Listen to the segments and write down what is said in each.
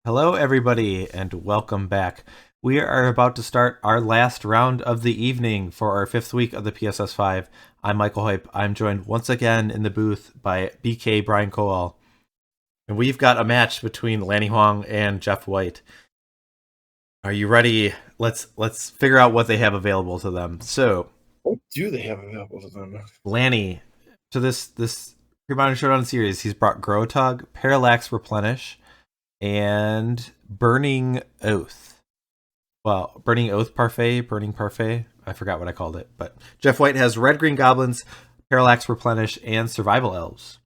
Hello, everybody, and welcome back. We are about to start our last round of the evening for our fifth week of the PSS 5. I'm Michael Hype. I'm joined once again in the booth by BK Brian Kowal. And we've got a match between Lanny Huang and Jeff White. Are you ready? Let's figure out what they have available to them. So, What do they have available to them? Lanny, to this Premodern Showdown series, he's brought Grotog, Parallax Replenish, and Burning Oath. Well, Burning Parfait. I forgot what I called it. But Jeff White has Red Green Goblins, Parallax Replenish, and Survival Elves.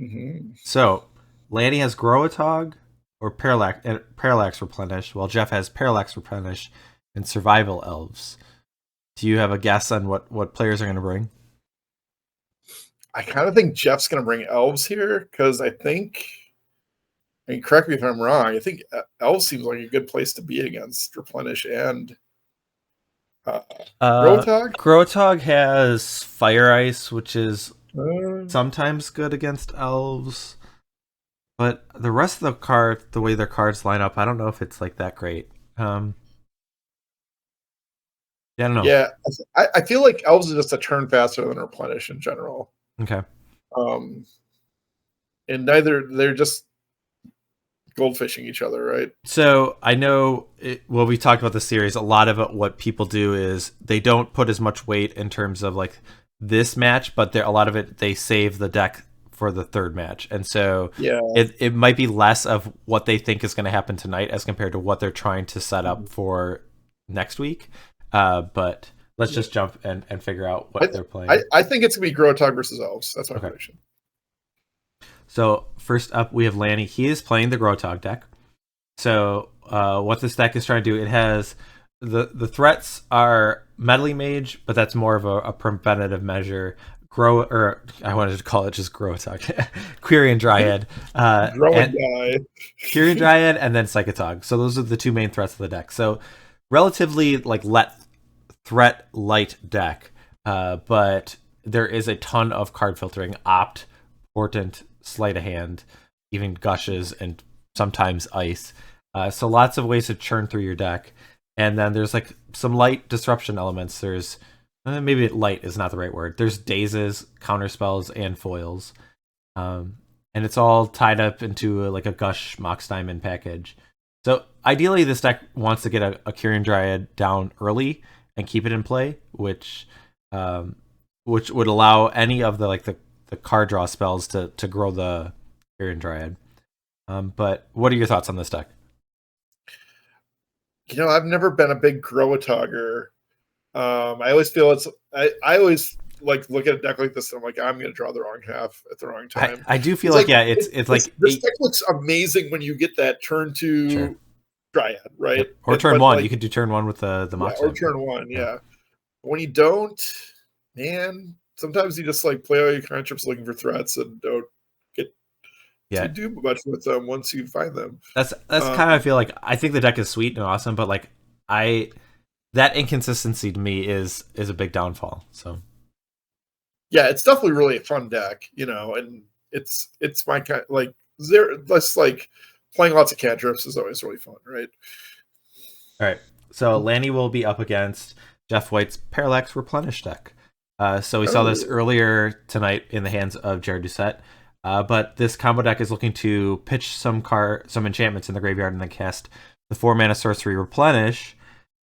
Mm-hmm. So, Lanny has Growatog or Parallax Replenish, while Jeff has Parallax Replenish and Survival Elves. Do you have a guess on what players are going to bring? I kind of think Jeff's going to bring elves here because correct me if I'm wrong, I think elves seems like a good place to be against Replenish and Grotog. Growatog has Fire Ice, which is Uh, sometimes good against elves. But the rest of the card, the way their cards line up, I don't know if it's like that great. Yeah, I don't know. yeah, I feel like elves are just a turn faster than Replenish in general. Okay. Um, and neither they're just goldfishing each other, right? So I know, we talked about the series. A lot of it, what people do is they don't put as much weight in terms of like this match, but a lot of it they save the deck for the third match, and so Yeah, it might be less of what they think is going to happen tonight as compared to what they're trying to set up for next week. But let's just jump and figure out what they're playing. I think it's gonna be Grotog versus elves. That's my prediction. So first up, we have Lanny. He is playing the Grotog deck. So what this deck is trying to do, it has the threats are Meddling Mage, but that's more of a preventative measure. I wanted to call it just Grotog. Quirion Dryad. Quirion Dryad and then Psychotog. So those are the two main threats of the deck. So relatively like threat light deck. But there is a ton of card filtering. Opt, Portent, Sleight of Hand, even Gushes, and sometimes Ice. So lots of ways to churn through your deck. And then there's like some light disruption elements. There's maybe light is not the right word. There's dazes, counterspells, and foils. And it's all tied up into like a Gush Mox Diamond package. So ideally, this deck wants to get a Quirion Dryad down early and keep it in play, which would allow any of the card draw spells to grow the Quirion Dryad. But what are your thoughts on this deck? I've never been a big Growatogger. I always feel I always like look at a deck like this and I'm like, I'm going to draw the wrong half at the wrong time. I do feel it's like this deck looks amazing when you get that turn 2 Dryad, right? Yep. Or turn 1. You could do turn 1 with the Mox. Or turn 1, yeah. When you don't, man, sometimes you just like play all your cantrips looking for threats and don't get to do much with them once you find them. That's kind of, I feel like, I think the deck is sweet and awesome, but like that inconsistency to me is a big downfall. So yeah, it's definitely really a fun deck, and it's my kind, like less like playing lots of cantrips is always really fun, right? All right, so Lanny will be up against Jeff White's Parallax Replenish deck. So we saw this earlier tonight in the hands of Jared Doucette. But this combo deck is looking to pitch some enchantments in the graveyard and then cast the 4-mana sorcery Replenish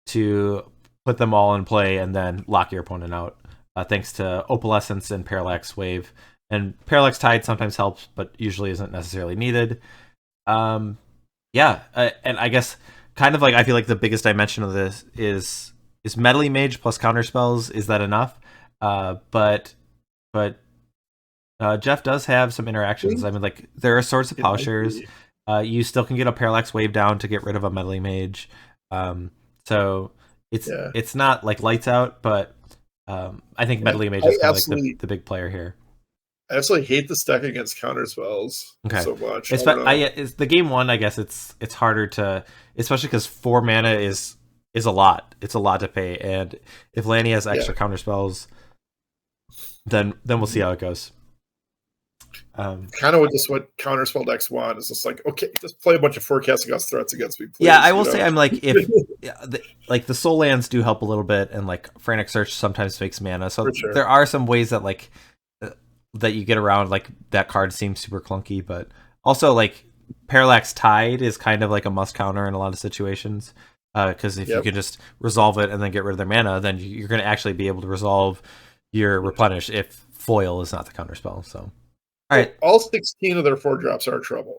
to put them all in play and then lock your opponent out. Thanks to Opalescence and Parallax Wave. And Parallax Tide sometimes helps, but usually isn't necessarily needed. And I guess kind of like I feel like the biggest dimension of this is Meddling Mage plus counterspells. Is that enough? But Jeff does have some interactions. I mean, like there are Swords of Plowshares. You still can get a Parallax Wave down to get rid of a Meddling Mage. So it's not like lights out, but I think Meddling Mage is kind of like the big player here. I absolutely hate this deck against counterspells so much. It's the game one. I guess it's harder to, especially because 4 mana is a lot. It's a lot to pay, and if Lanny has extra counterspells, then we'll see how it goes. Kind of just what counterspell decks want is just like, okay, just play a bunch of forecasting us threats against me, please. Yeah, I will say I'm like, if like the soul lands do help a little bit, and like Frantic Search sometimes makes mana, so sure. there are some ways that like that you get around like that card seems super clunky, but also like Parallax Tide is kind of like a must counter in a lot of situations, because if you can just resolve it and then get rid of their mana, then you're going to actually be able to resolve your replenish if foil is not the counter spell. So all right, all 16 of their 4-drops are trouble.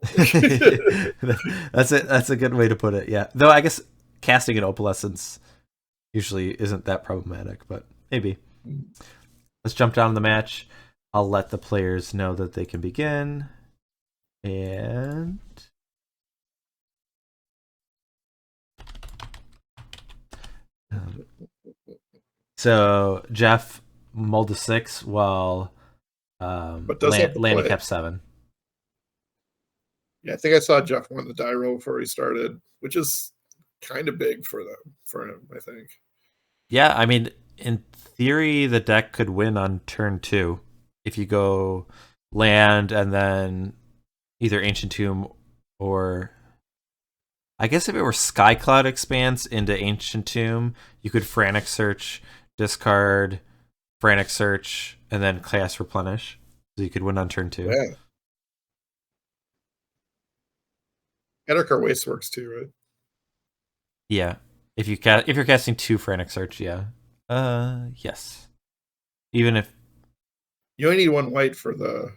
That's it. That's a good way to put it. Yeah, though I guess casting an Opalescence usually isn't that problematic, but maybe. Let's jump down to the match. I'll let the players know that they can begin. And so Jeff mulled to 6 while Lanny kept 7. Yeah, I think I saw Jeff won the die roll before he started, which is kind of big for him, I think. Yeah, I mean, in theory, the deck could win on turn 2 if you go land and then either Ancient Tomb or I guess if it were Skycloud Expanse into Ancient Tomb, you could Frantic Search, discard, Frantic Search, and then cast Replenish. So you could win on turn 2. Yeah. Edgar Waste works too, right? Yeah. If you're casting 2 Frantic Search, yeah. Yes. Even if you only need 1 white for the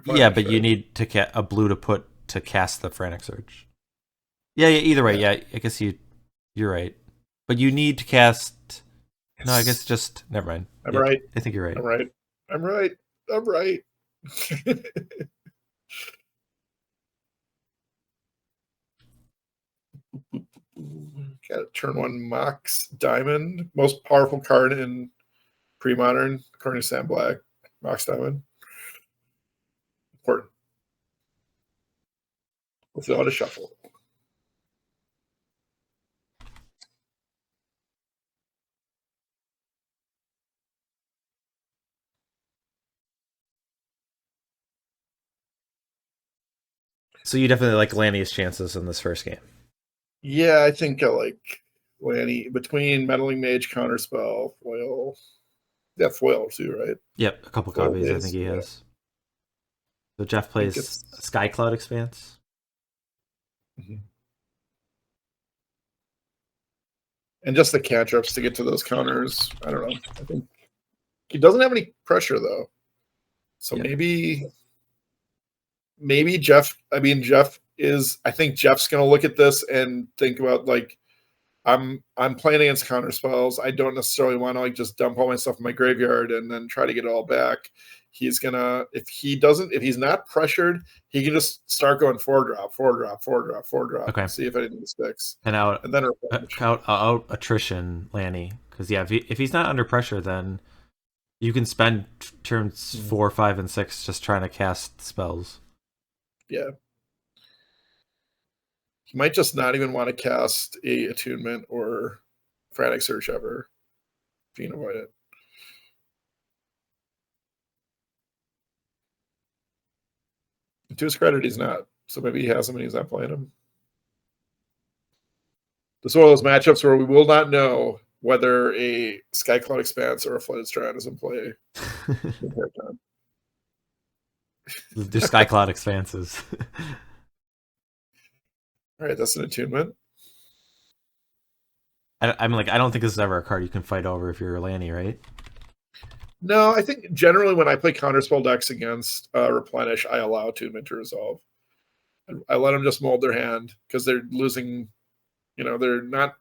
yeah, but you need to a blue to put to cast the Frantic Search. Yeah, either way, yeah. I guess you're right. But you need to cast no, I guess just never mind. I'm right. I think you're right. I'm right. Got turn 1 Mox Diamond, most powerful card in Premodern, according to Sam Black. Mox Diamond, important. Let's go to shuffle. So you definitely like Lanny's chances in this first game. Yeah, I think I like Lanny between Meddling Mage, Counterspell, Foil. Yeah, Foil too, right? Yep, a couple copies I think he has. So Jeff plays Skycloud Expanse. Mm-hmm. And just the cantrips to get to those counters. I don't know. I think he doesn't have any pressure though. So maybe Jeff, I think Jeff's going to look at this and think about like, I'm playing against counter spells. I don't necessarily want to like just dump all my stuff in my graveyard and then try to get it all back. He's gonna if he's not pressured, he can just start going 4-drop, 4-drop, 4-drop, 4-drop. Okay. See if anything sticks. And out attrition, Lanny. Because if he's not under pressure, then you can spend turns 4, 5, and 6 just trying to cast spells. Yeah. He might just not even want to cast a attunement or frantic search ever if you can avoid it. To his credit, he's not. So maybe he has him and he's not playing him. This is one of those matchups where we will not know whether a Skycloud Expanse or a Flooded Strand is in play. They're Skycloud Expanses. All right, that's an attunement. I don't think this is ever a card you can fight over if you're Lanny, right? No, I think generally when I play counterspell decks against Replenish, I allow attunement to resolve. I let them just mold their hand because they're losing, they're not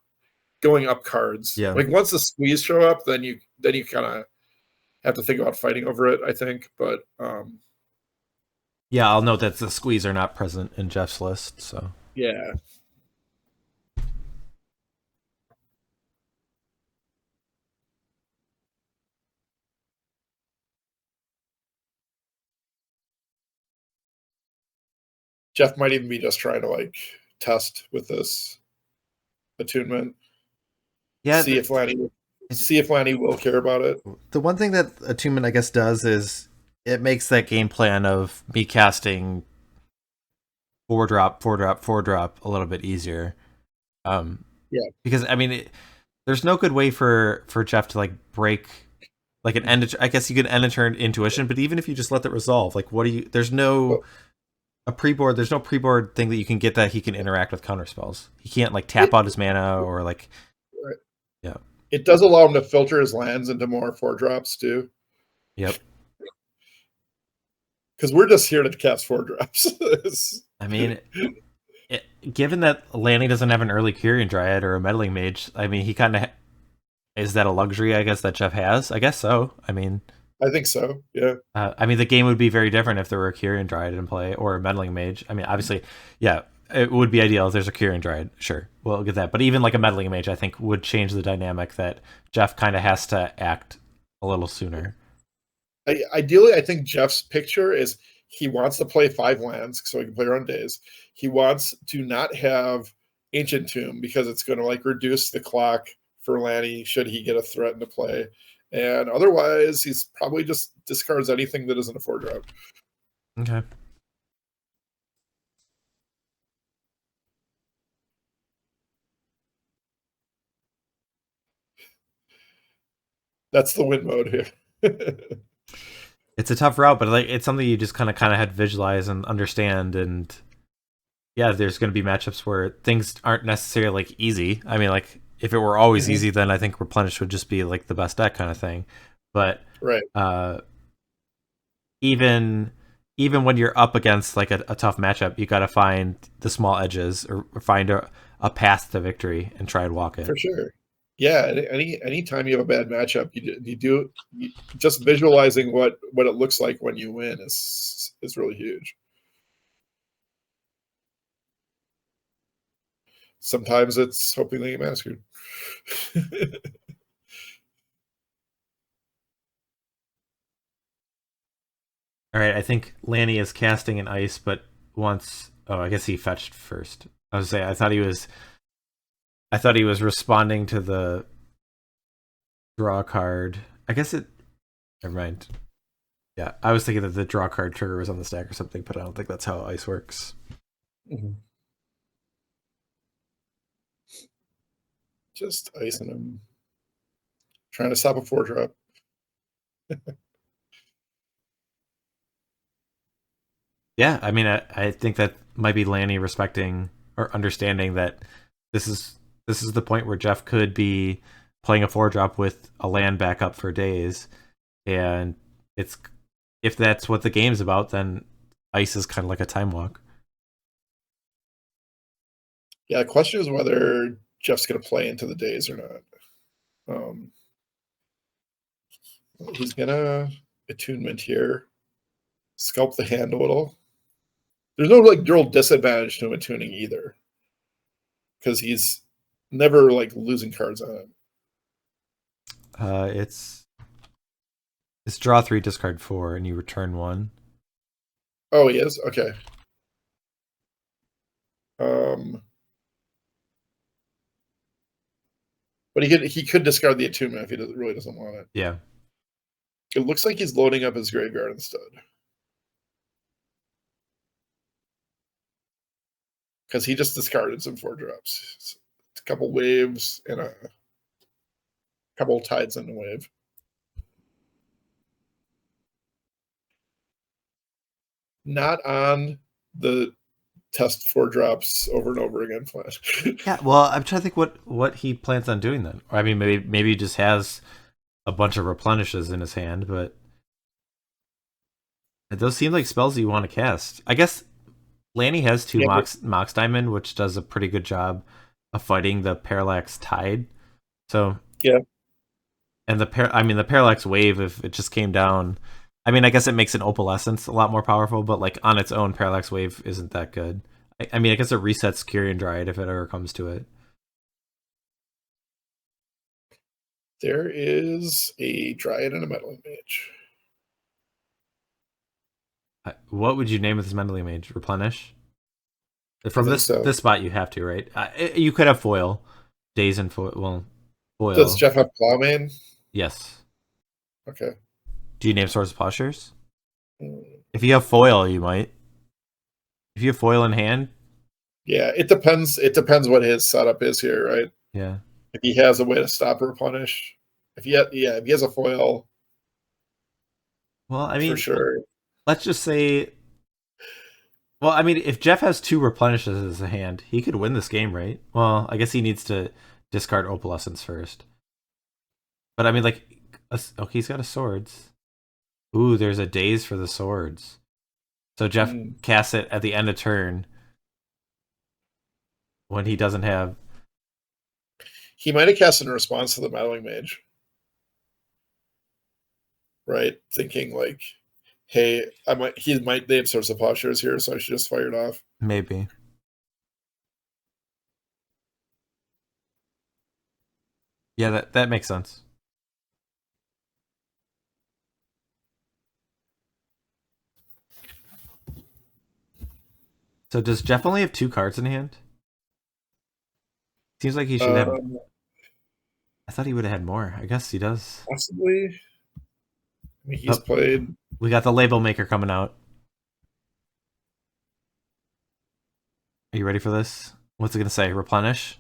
going up cards. Yeah. Like once the squeeze show up, then you kind of have to think about fighting over it, I think. But yeah, I'll note that the squeeze are not present in Jeff's list. So yeah. Jeff might even be just trying to like test with this attunement. Yeah. See if Lanny will care about it. The one thing that attunement, I guess, does is it makes that game plan of me casting 4 drop, 4 drop, 4 drop a little bit easier. Um, Yeah. because I mean, there's no good way for Jeff to like break like an end. I guess you could end a turn intuition, but even if you just let that resolve, like what do you? There's no Well, a pre-board. There's no pre-board thing that you can get that he can interact with counter spells. He can't like tap it, out his mana or like yeah. it does allow him to filter his lands into more 4 drops too. Yep. Because we're just here to cast 4 drops. I mean, given that Lanny doesn't have an early Kyrian Dryad or a Meddling Mage, I mean, he kind of is that a luxury? I guess that Jeff has. I guess so. I think so. Yeah. I mean, the game would be very different if there were a Kyrian Dryad in play or a Meddling Mage. I mean, obviously, yeah, it would be ideal if there's a Kyrian Dryad. Sure, we'll get that. But even like a Meddling Mage, I think would change the dynamic that Jeff kind of has to act a little sooner. Ideally, I think Jeff's picture is he wants to play 5 lands so he can play around days. He wants to not have Ancient Tomb because it's going to like reduce the clock for Lanny should he get a threat into play. And otherwise, he's probably just discards anything that isn't a 4 drop. Okay. That's the win mode here. It's a tough route, but like it's something you just kind of had to visualize and understand. And yeah, there's going to be matchups where things aren't necessarily like easy. I mean, like if it were always easy, then I think Replenish would just be like the best deck kind of thing. But right. Even when you're up against like a tough matchup, you got to find the small edges or find a path to victory and try and walk it. For sure. Yeah, anytime you have a bad matchup, you just visualizing what it looks like when you win is really huge. Sometimes it's hoping they get massacred. All right, I think Lanny is casting an ice, but once I guess he fetched first. I was saying I thought he was responding to the draw card. I guess it. Never mind. Yeah, I was thinking that the draw card trigger was on the stack or something, but I don't think that's how ice works. Mm-hmm. Just icing him, trying to stop a 4 drop. Yeah, I mean, I think that might be Lanny respecting or understanding that this is the point where Jeff could be playing a 4 drop with a land backup for days, and it's if that's what the game's about, then ice is kind of like a time walk. Yeah, the question is whether Jeff's going to play into the days or not. He's going to attunement here, sculpt the hand a little. There's no like real disadvantage to him attuning either, because he's never like losing cards on it. It's draw 3, discard 4, and you return 1. Oh, he is? Okay. But he could discard the attunement if he really doesn't want it. Yeah. It looks like he's loading up his graveyard instead. Because he just discarded some 4 drops. It's a couple waves and a couple tides in the wave. Not on the test 4 drops over and over again flash. Yeah, well, I'm trying to think what he plans on doing then. I mean, maybe he just has a bunch of replenishes in his hand, but those seem like spells that you want to cast. I guess Lanny has 2 Mox Diamond, which does a pretty good job of fighting the Parallax Tide. So yeah, and the Parallax Wave, if it just came down, I mean, I guess it makes an Opalescence a lot more powerful, but like on its own, Parallax Wave isn't that good. I mean, I guess it resets Kyrian Dryad if it ever comes to it. There is a Dryad and a Meddling Mage. What would you name this Meddling Mage? Replenish? From this spot, you have to, right? You could have foil. Days and foil. Well, foil. Does Jeff have Plowman? Yes. Okay. Do you name Swords of Plowshares? Mm. If you have foil, you might. If you have foil in hand, Yeah, it depends. It depends what his setup is here, right? yeah. If he has a way to stop or punish, if he has a foil, Well, I for mean, sure. let's just say. Well, I mean, if Jeff has two replenishes as a hand, he could win this game, right? Well, I guess he needs to discard Opalescence first. But I mean, like, okay, he's got a swords. Ooh, there's a daze for the swords. So Jeff Mm. casts it at the end of turn when he doesn't have. He might have cast in response to the meddling mage, right? Thinking like, hey, they have source of plowshares here, so I should just fire it off. Maybe. Yeah, that makes sense. So does Jeff only have two cards in hand? Seems like he should have. Um, I thought he would have had more. I guess he does. Possibly. I mean, he's Oh, played. we got the label maker coming out. Are you ready for this? What's it gonna say? Replenish.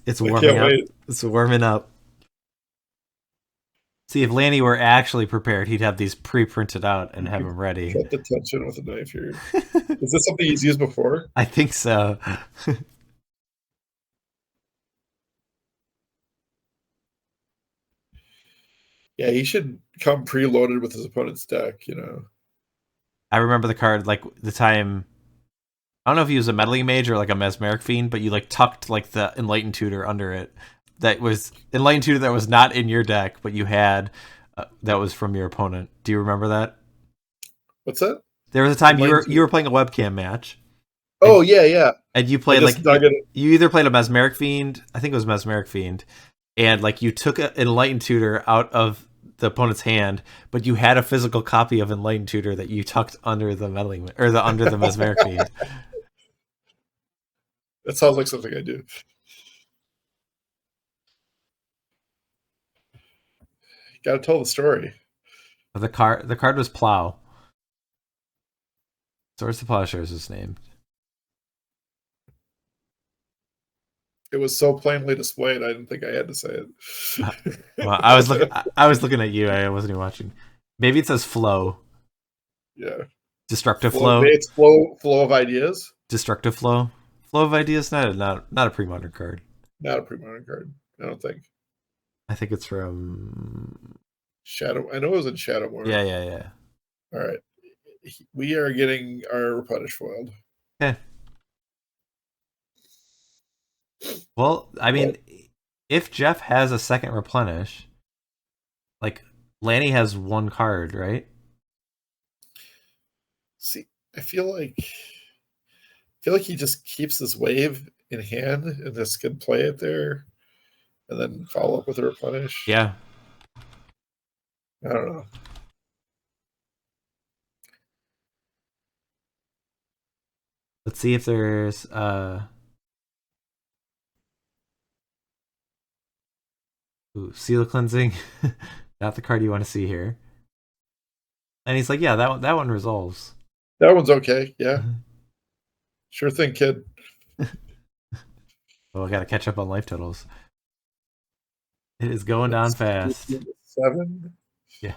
It's I warming can't up. wait. It's warming up. See, if Lanny were actually prepared, he'd have these pre-printed out and You have could them ready. cut the tension with a knife here. Is this something he's used before? I think so. Yeah, he should come preloaded with his opponent's deck. I remember the card like the time. I don't know if he was a meddling mage or like a mesmeric fiend, but you like tucked like the enlightened tutor under it. That was enlightened tutor that was not in your deck, but you had that was from your opponent. Do you remember that? What's that? There was a time Enlightened you were Tutor. playing a webcam match, Oh and yeah, yeah. you I played just like dug it. you either played a mesmeric fiend. I think it was mesmeric fiend, and like you took an enlightened tutor out of the opponent's hand, but you had a physical copy of enlightened tutor that you tucked under the meddling or the under the mesmeric fiend. That sounds like something I do. Got to tell the story. The card was plow. Source of Plowshares is named. It was so plainly displayed. I didn't think I had to say Well, I was looking. it. I was looking at you. I wasn't even watching. Maybe it says flow. Yeah, Destructive flow. flow. It's flow of ideas. Destructive flow. Flow of ideas. Not a pre-modern card. Not a pre-modern card. I don't think. I think it's from. Shadow. I know it was in Shadowmoor. Yeah. All right. We are getting our replenish foiled. Okay. Well, I mean, if Jeff has a second replenish, like Lanny has one card, right? See, I feel like he just keeps this wave in hand and just can play it there and then follow up with a replenish. Yeah. I don't know. Let's see if there's seal cleansing. Not the card you want to see here. And he's like, yeah, that one resolves. That one's okay. Yeah. Sure thing, kid. Oh, I gotta catch up on life totals. It is going down Let's fast. 7. Yeah.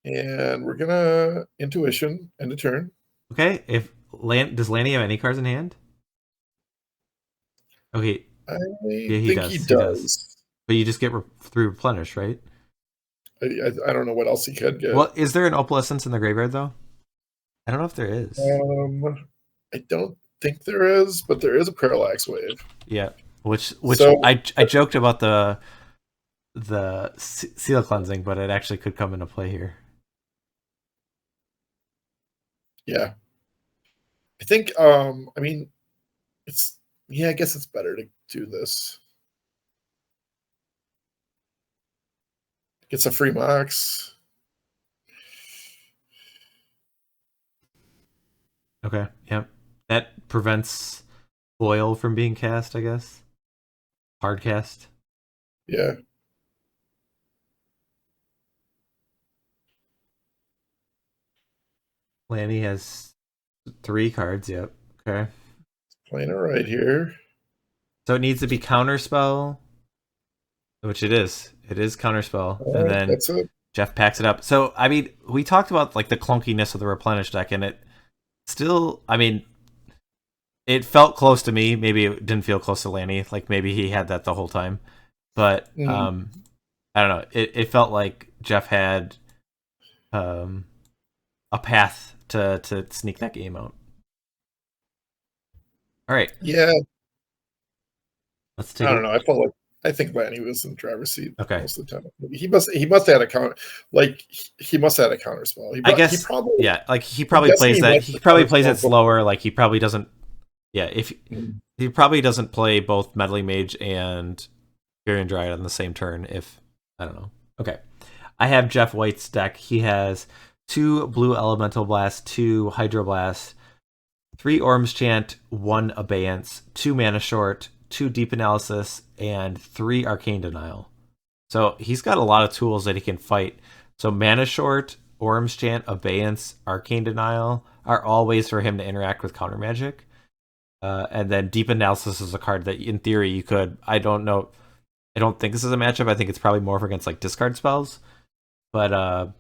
And we're gonna intuition end of turn. Okay. If does Lanny have any cards in hand? Okay. I Yeah, he think he does. He does. does. But you just get through replenish, right? I don't know what else he could get. Well, is there an opalescence in the graveyard though? I don't know if there is. I don't think there is, but there is a parallax wave. Yeah. Which So I joked about the seal cleansing, but it actually could come into play here. yeah, I think. I mean, I guess it's better to do this. Get some free marks. Okay. Yep. That prevents foil from being cast, I guess. Hard cast. Yeah. Lanny has 3 cards. Yep. Okay. Playing it right here. So it needs to be counterspell, which it is. It is counterspell, All and right, then that's it. Jeff packs it up. So I mean, we talked about like the clunkiness of the replenish deck, and it still, I mean, it felt close to me. Maybe it didn't feel close to Lanny. Like maybe he had that the whole time, but Mm. I don't know. It felt like Jeff had um a path to sneak that game out. All right, Yeah, let's I take a don't know. I think Lanny was in the driver's seat okay. most of the time. He must have had a counter, like he must have had a counter spell. I He guess probably, yeah. Like he I'm probably guessing plays he that. went He for probably counter plays spell it slower. Like he probably doesn't. Yeah, if Mm. he probably doesn't play both Meddling Mage and Fury and Dryad on the same turn. If I don't know. Okay, I have Jeff White's deck. He has 2 blue Elemental Blast, 2 Hydro Blast, 3 Orm's Chant, 1 Abeyance, 2 Mana Short, 2 Deep Analysis, and 3 Arcane Denial. So he's got a lot of tools that he can fight. So Mana Short, Orm's Chant, Abeyance, Arcane Denial are all ways for him to interact with counter magic. And then Deep Analysis is a card that, in theory, you could. I don't know. I don't think this is a matchup. I think it's probably more for against like discard spells. But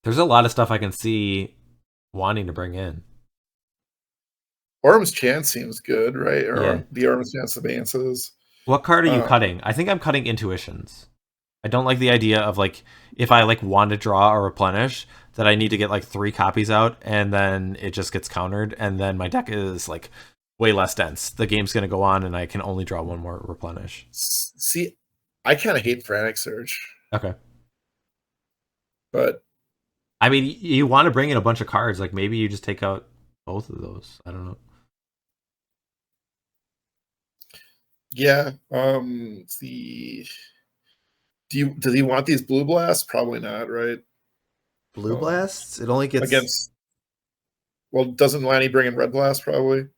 there's a lot of stuff I can see wanting to bring in. Orm's Chance seems good, right? Yeah. The Orm's Chance advances. What card are you Uh, cutting? I think I'm cutting Intuitions. I don't like the idea of like if I like want to draw or replenish that I need to get like 3 copies out and then it just gets countered and then my deck is like way less dense. The game's gonna go on and I can only draw 1 more replenish. See, I kind of hate Frantic Search, Okay. but I mean, you want to bring in a bunch of cards. Like maybe you just take out both of those. I don't know. yeah. The does he want these blue blasts? Probably not, right? Blue Um, blasts. It only gets. against well, doesn't Lanny bring in red blast? Probably.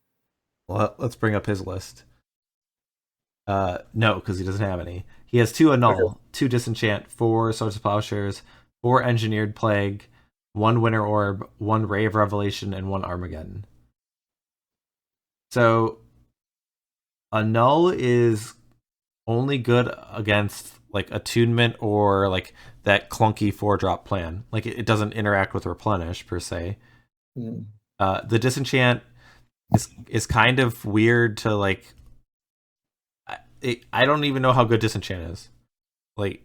Well, let's bring up his list. No, because he doesn't have any. He has 2 Annul, 2 Disenchant, 4 Swords of Plowshares, 4 Engineered Plague, 1 Winter Orb, 1 Ray of Revelation, and 1 Armageddon. So Annul is only good against like attunement or like that clunky 4-drop plan. Like it doesn't interact with replenish per se. Mm. The disenchant is kind of weird to like. I don't even know how good disenchant is. Like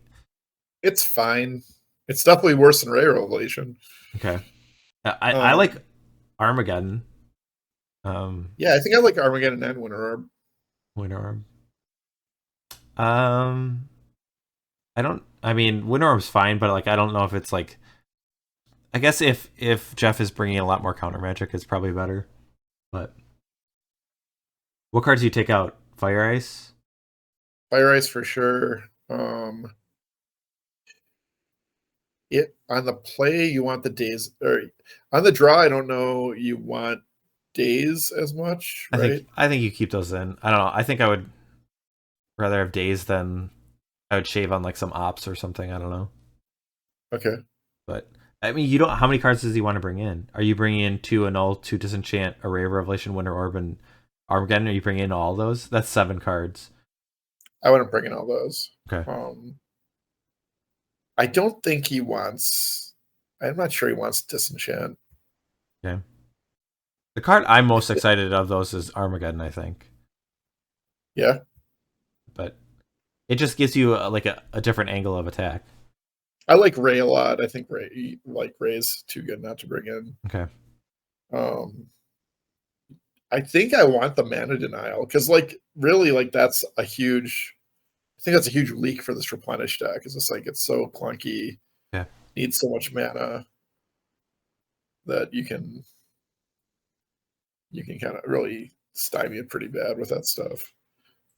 It's fine. It's definitely worse than Ray Revelation. okay, I Um, like Armageddon. yeah, I think I like Armageddon and Winter Orb. Winter Orb. Um, I don't. I mean, Winter Orb's fine, but like I don't know if it's like. I guess if Jeff is bringing a lot more counter magic, it's probably better. But what cards do you take out? Fire Ice. Fire Ice for sure. It on the play you want the days, or on the draw I don't know you want days as much, right? I think you keep those in. I don't know. I think I would rather have days than I would shave on like some ops or something. I don't know. Okay. But I mean, you don't. How many cards does he want to bring in? Are you bringing in 2 Annul, 2 Disenchant, Array of Revelation, Winter Orb, and Armageddon? Are you bringing in all those? That's 7 cards. I wouldn't bring in all those. Okay. I don't think he wants, I'm not sure he wants Disenchant. Okay. The card I'm most excited of those is Armageddon. I think, Yeah. but it just gives you like a different angle of attack. I like Ray a lot. I think Ray's too good not to bring in. Okay. Um I think I want the mana denial because like really like that's a huge, I think that's a huge leak for this replenish deck. Is it's like it's so clunky, Yeah. needs so much mana that you can kind of really stymie it pretty bad with that stuff.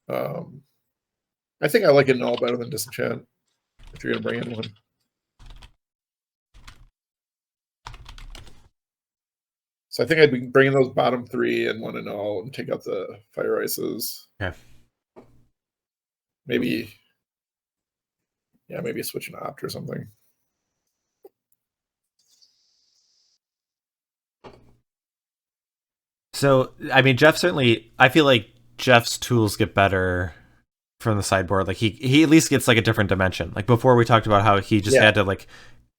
Um I think I like it all better than Disenchant if you're gonna bring in one. So I think I'd be bringing those bottom 3 and 1 and take out the Fire Ices. Okay. Maybe Yeah, maybe switch an opt or something. So, I mean, Jeff certainly. I feel like Jeff's tools get better from the sideboard. Like he at least gets like a different dimension. Like before, we talked about how he just Yeah, had to like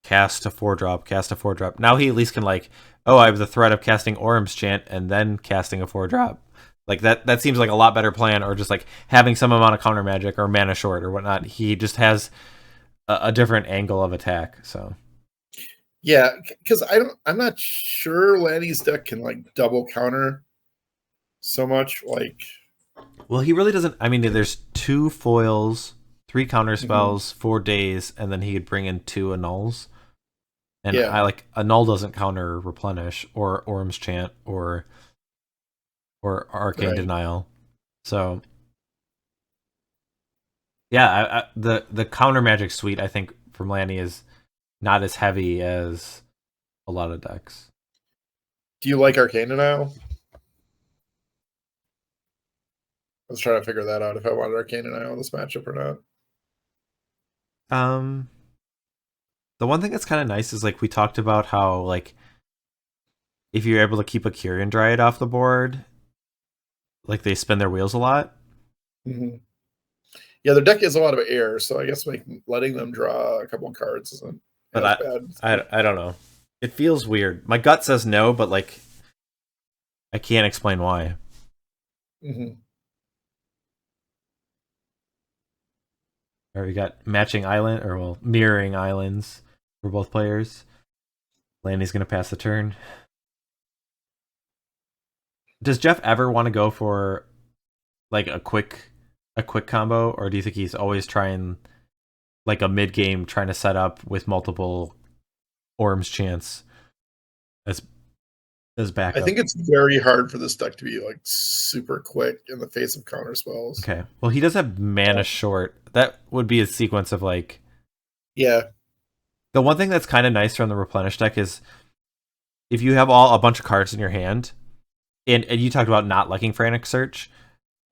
cast a 4-drop, cast a 4-drop. Now he at least can like, oh, I have the threat of casting Orm's Chant and then casting a 4-drop. Like that seems like a lot better plan, or just like having some amount of counter magic or mana short or whatnot. He just has a different angle of attack. So yeah, because I'm not sure Lanny's deck can like double counter so much. Like, well, he really doesn't. I mean, there's 2 foils, 3 counter mhm. spells, 4 days, and then he could bring in 2 annuls. And Yeah, I like annul doesn't counter replenish or Orm's Chant or Arcane right. Denial. So yeah, the counter magic suite I think from Lanny is not as heavy as a lot of decks. Do you like Arcana now? I was trying to figure that out if I wanted Arcana now in this matchup or not. Um, the one thing that's kind of nice is like we talked about how like if you're able to keep a Kyrian Dryad off the board, like they spin their wheels a lot. Mm-hmm. Yeah, their deck is a lot of air, so I guess like letting them draw a couple of cards isn't But as bad. I don't know. It feels weird. My gut says no, but like I can't explain why. Mm-hmm. Or we got matching island or well mirroring islands for both players. Lanny's gonna pass the turn. Does Jeff ever want to go for like a quick combo, or do you think he's always trying like a mid game trying to set up with multiple Orm's chance as as I backup? think it's very hard for this deck to be like super quick in the face of counter spells. Okay. Well, he does have mana short. That would be a sequence of like Yeah, the one thing that's kind of nice from the replenish deck is if you have all a bunch of cards in your hand, and you talked about not liking frantic search,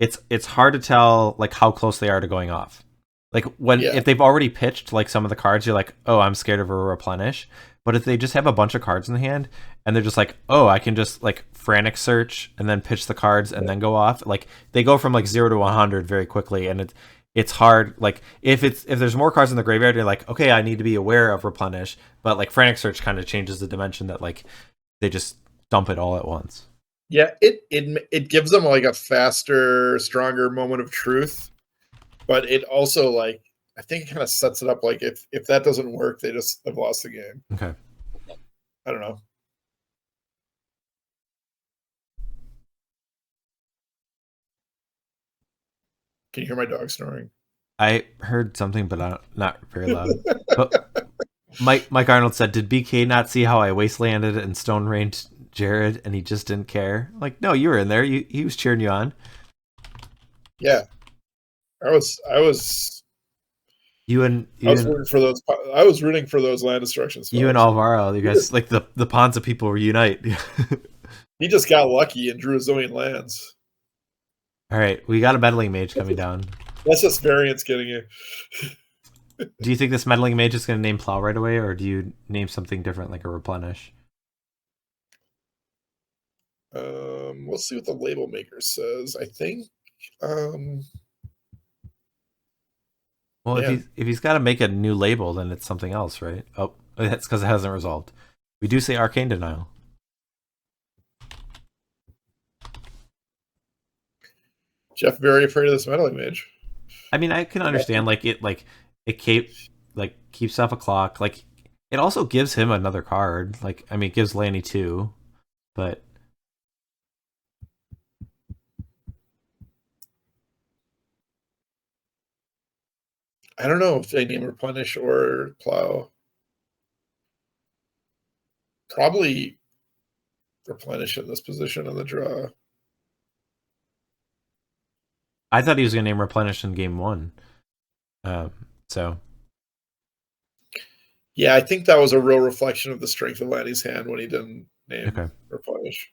it's hard to tell like how close they are to going off. Like when yeah, if they've already pitched like some of the cards, you're like, oh, I'm scared of a replenish. But if they just have a bunch of cards in the hand and they're just like, oh, I can just like frantic search and then pitch the cards and then go off, like they go from like 0 to 100 very quickly, and it's hard. Like if there's more cards in the graveyard, you're like, okay, I need to be aware of replenish. But like frantic search kind of changes the dimension that like they just dump it all at once. yeah. It gives them like a faster, stronger moment of truth, but it also like I think it kind of sets it up like if that doesn't work, they just have lost the game. Okay. I don't know. Can you hear my dog snoring? I heard something, but not very loud. But Mike Arnold said, "Did BK not see how I wastelanded and stone ranged Jared, and he just didn't care?" Like, no, you were in there. He was cheering you on. Yeah, I was You I was and rooting for those. I was rooting for those land destruction you and spells. Alvaro, you He guys just like the Ponza people were unite. he just got lucky and drew a zillion lands. All right, we got a meddling mage coming down. That's just variance getting you. Do you think this meddling mage is going to name plow right away, or do you name something different like a replenish? Let's see what the label maker says. I think, um, Well, yeah, if he's got to make a new label, then it's something else, right? Oh, that's because it hasn't resolved. We do say arcane denial. Jeff very afraid of this meddling mage. I mean, I can understand it keeps off a clock. Like it also gives him another card. Like I mean, it gives Lanny 2, but I don't know if they name replenish or plow. Probably replenish in this position on the draw. I thought he was going to name replenish in game 1. Um, so Yeah, I think that was a real reflection of the strength of Lanny's hand when he didn't name okay. replenish.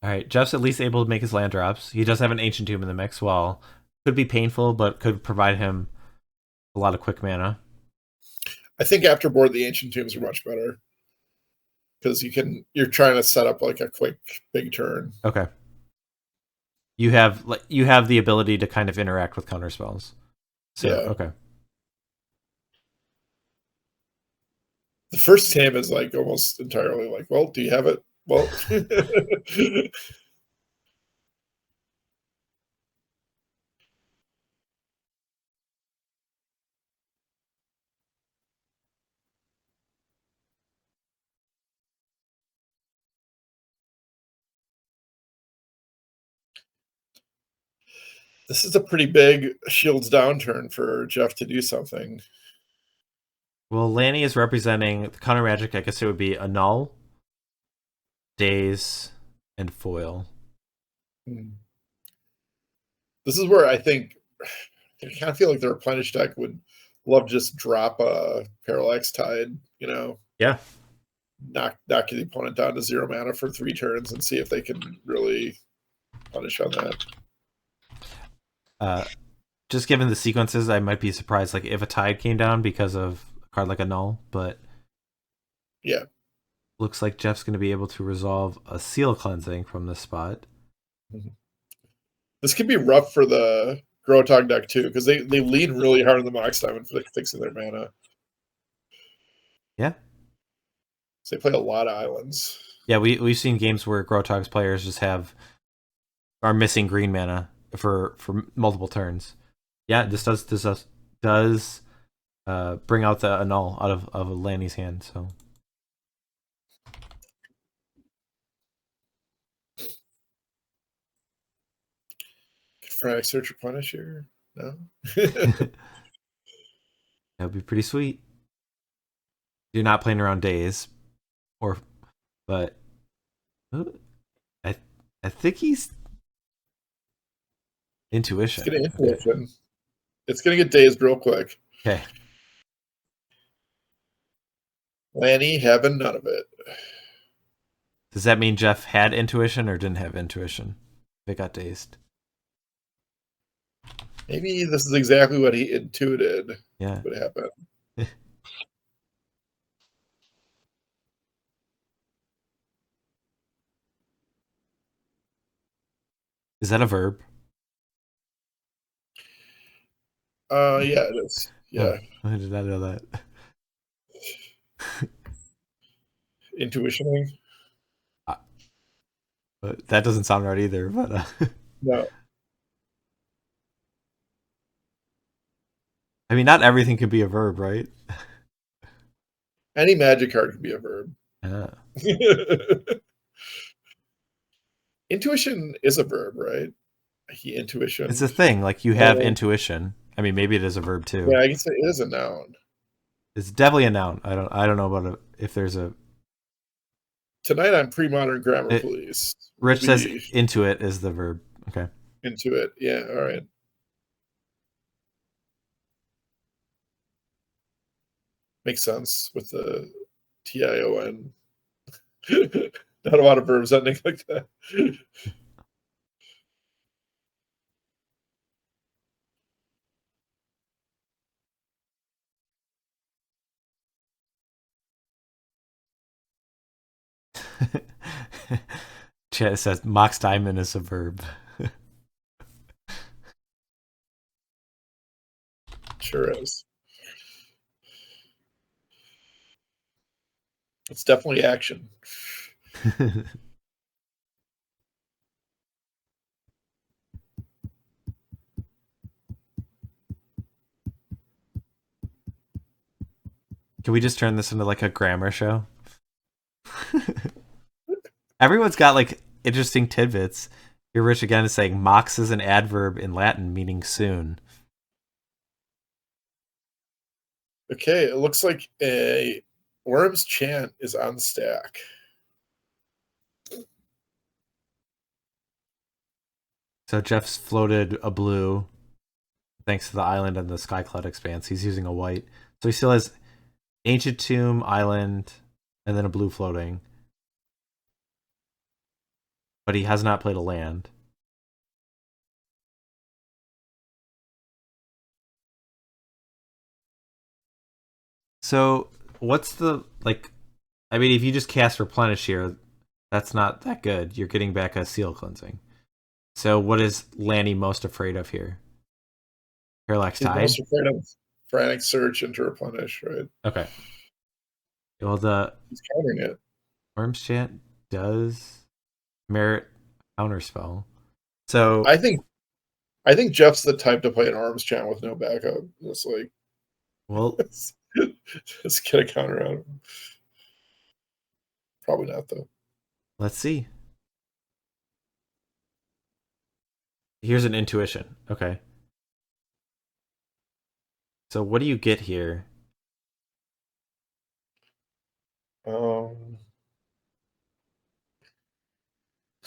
All right, Jeff's at least able to make his land drops. He does have an Ancient Tomb in the mix. Well, could be painful, but could provide him a lot of quick mana. I think after board the Ancient Tombs are much better because you're trying to set up like a quick big turn. Okay. You have the ability to kind of interact with counter spells. So, Yeah. okay. The first time is like almost entirely like, well, do you have it? Well, this is a pretty big shields downturn for Jeff to do something. Well, Lanny is representing the counter magic. I guess it would be Annul, Daze, and Foil. This is where I think I kind of feel like the Replenish deck would love to just drop a Parallax Tide, Yeah. knock the opponent down to 0 mana for 3 turns and see if they can really punish on that. Just given the sequences, I might be surprised like if a Tide came down because of a card like Annul, but yeah. Looks like Jeff's going to be able to resolve a Seal Cleansing from this spot. This could be rough for the Grotog deck too, because they lean really hard on the Mox Diamond for fixing their mana. Yeah. So they play a lot of islands. Yeah, we've seen games where Grotog's players just are missing green mana for multiple turns. Yeah, this does bring out the Annul out of Lanny's hand, so. Frag Search Replenish here? No? That would be pretty sweet. You're not playing around days, but I think he's Intuition. It's getting Intuition. Okay. It's gonna get dazed real quick. Okay. Lanny having none of it. Does that mean Jeff had Intuition or didn't have Intuition? They got dazed. Maybe this is exactly what he intuited. Yeah. Would happen. Is that a verb? Yeah, it is. Yeah. Oh, I did not know that. Intuitioning. But that doesn't sound right either. But no. I mean, not everything can be a verb, right? Any magic card can be a verb. Yeah. Intuition is a verb, right? Intuition. It's a thing. Like you have intuition. I mean, maybe it is a verb too. Yeah, I guess it is a noun. It's definitely a noun. I don't know about if there's a. Tonight on Premodern Grammar Police. Rich says intuit is the verb. Okay. Intuit. Yeah. All right. Makes sense with the TION. Not a lot of verbs ending like that. Chat says Mox Diamond is a verb. Sure is. It's definitely action. Can we just turn this into like a grammar show? Everyone's got like interesting tidbits. Here, Rich again is saying mox is an adverb in Latin meaning soon. Okay, it looks like a Worm's Chant is on the stack. So Jeff's floated a blue thanks to the island and the Skycloud Expanse. He's using a white. So he still has Ancient Tomb, Island, and then a blue floating. but he has not played a land. So what's the like? I mean, if you just cast Replenish here, that's not that good. You're getting back a Seal Cleansing. So what is Lanny most afraid of here? Parallax He's Tide? most afraid of Frantic Search into Replenish, right? Okay. Well, the He's countering it. Worm's Chant does merit Counterspell. So, I think Jeff's the type to play an Arms Chant with no backup. It's like, well, just get a counter out of him. Probably not, though. let's see. Here's an Intuition. Okay. So what do you get here? Um,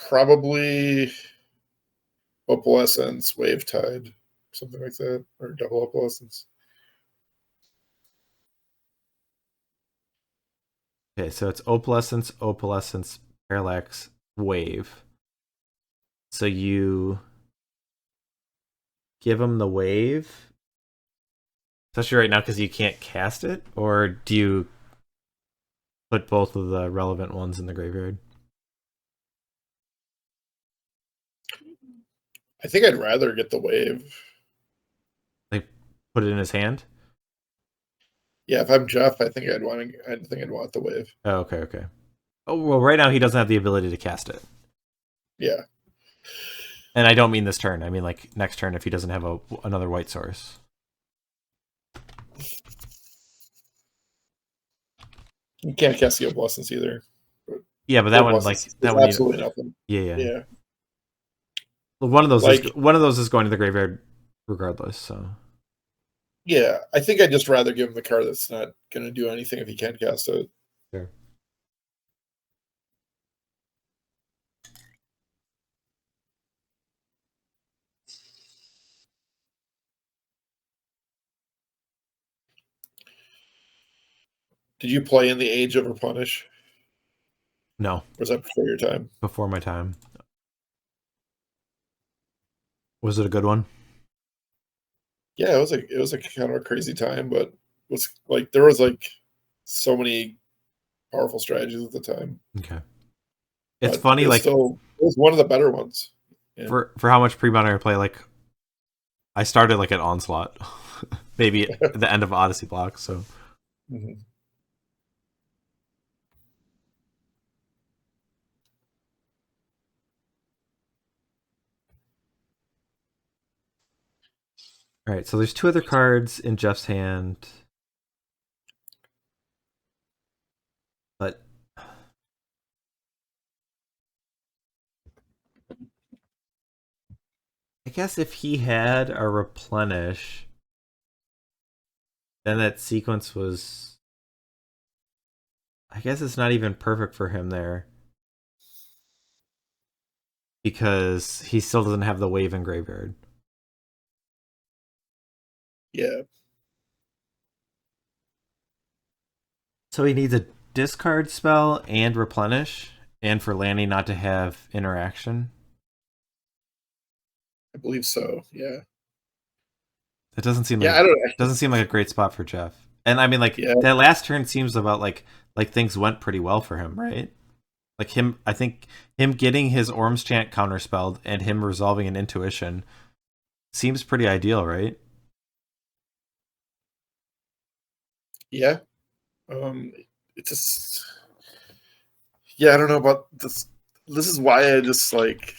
Probably Opalescence, Wave Tide, something like that, or double Opalescence. Okay, so it's Opalescence, Opalescence, Parallax, Wave. So you give him the wave, especially right now because you can't cast it, or do you put both of the relevant ones in the graveyard? I think I'd rather get the Wave. Like put it in his hand? Yeah, if I'm Jeff, I think I'd want the Wave. Oh, okay, okay. Oh well, right now he doesn't have the ability to cast it, Yeah. and I don't mean this turn. I mean like next turn if he doesn't have another white source. You can't cast the Opalescence either. Yeah, but that one like that one. Absolutely nothing. Yeah, yeah. Yeah. Well, one of those Like, is going to the graveyard regardless. So yeah, I think I'd just rather give him the card that's not going to do anything if he can't cast it. sure. Did you play in the Age of Replenish? No, Or was that before your time? before my time. Was it a good one? Yeah, it was a kind of a crazy time, but it was like there was like so many powerful strategies at the time. Okay. It's But funny, like it was one of the better ones. Yeah. for how much pre-modern I play. Like I started like at Onslaught, maybe at the end of Odyssey block. So Mhm. all right, so there's two other cards in Jeff's hand, but I guess if he had a replenish, then that sequence was. I guess it's not even perfect for him there because he still doesn't have the wave in graveyard. Yeah. So he needs a discard spell and replenish, and for Lanny not to have interaction. I believe so. Yeah. That doesn't seem Yeah, like I don't doesn't seem like a great spot for Jeff. And I mean, like yeah. that last turn seems about like things went pretty well for him, right? Like him, I think him getting his Orm's Chant counterspelled and him resolving an intuition seems pretty ideal, right? Yeah. It just yeah, I don't know about this. This is why I just like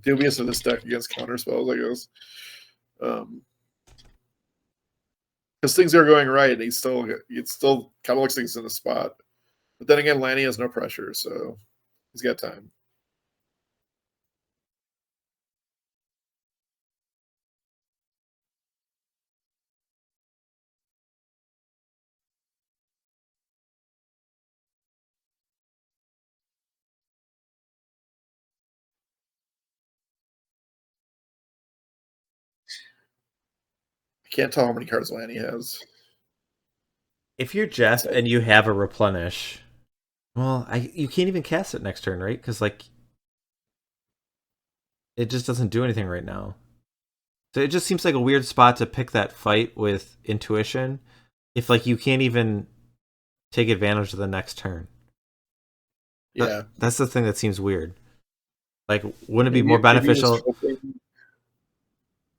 dubious of this deck against counter spells, I guess. Because things are going right, and it still kind of looks like he's in the spot. But then again, Lanny has no pressure, so he's got time. I can't tell how many cards Lanny has. If you're Jeff and you have a replenish, well, you can't even cast it next turn, right? Because like it just doesn't do anything right now. So it just seems like a weird spot to pick that fight with intuition if like you can't even take advantage of the next turn. Yeah. That's the thing that seems weird. Like, wouldn't it be more Maybe he was beneficial hoping.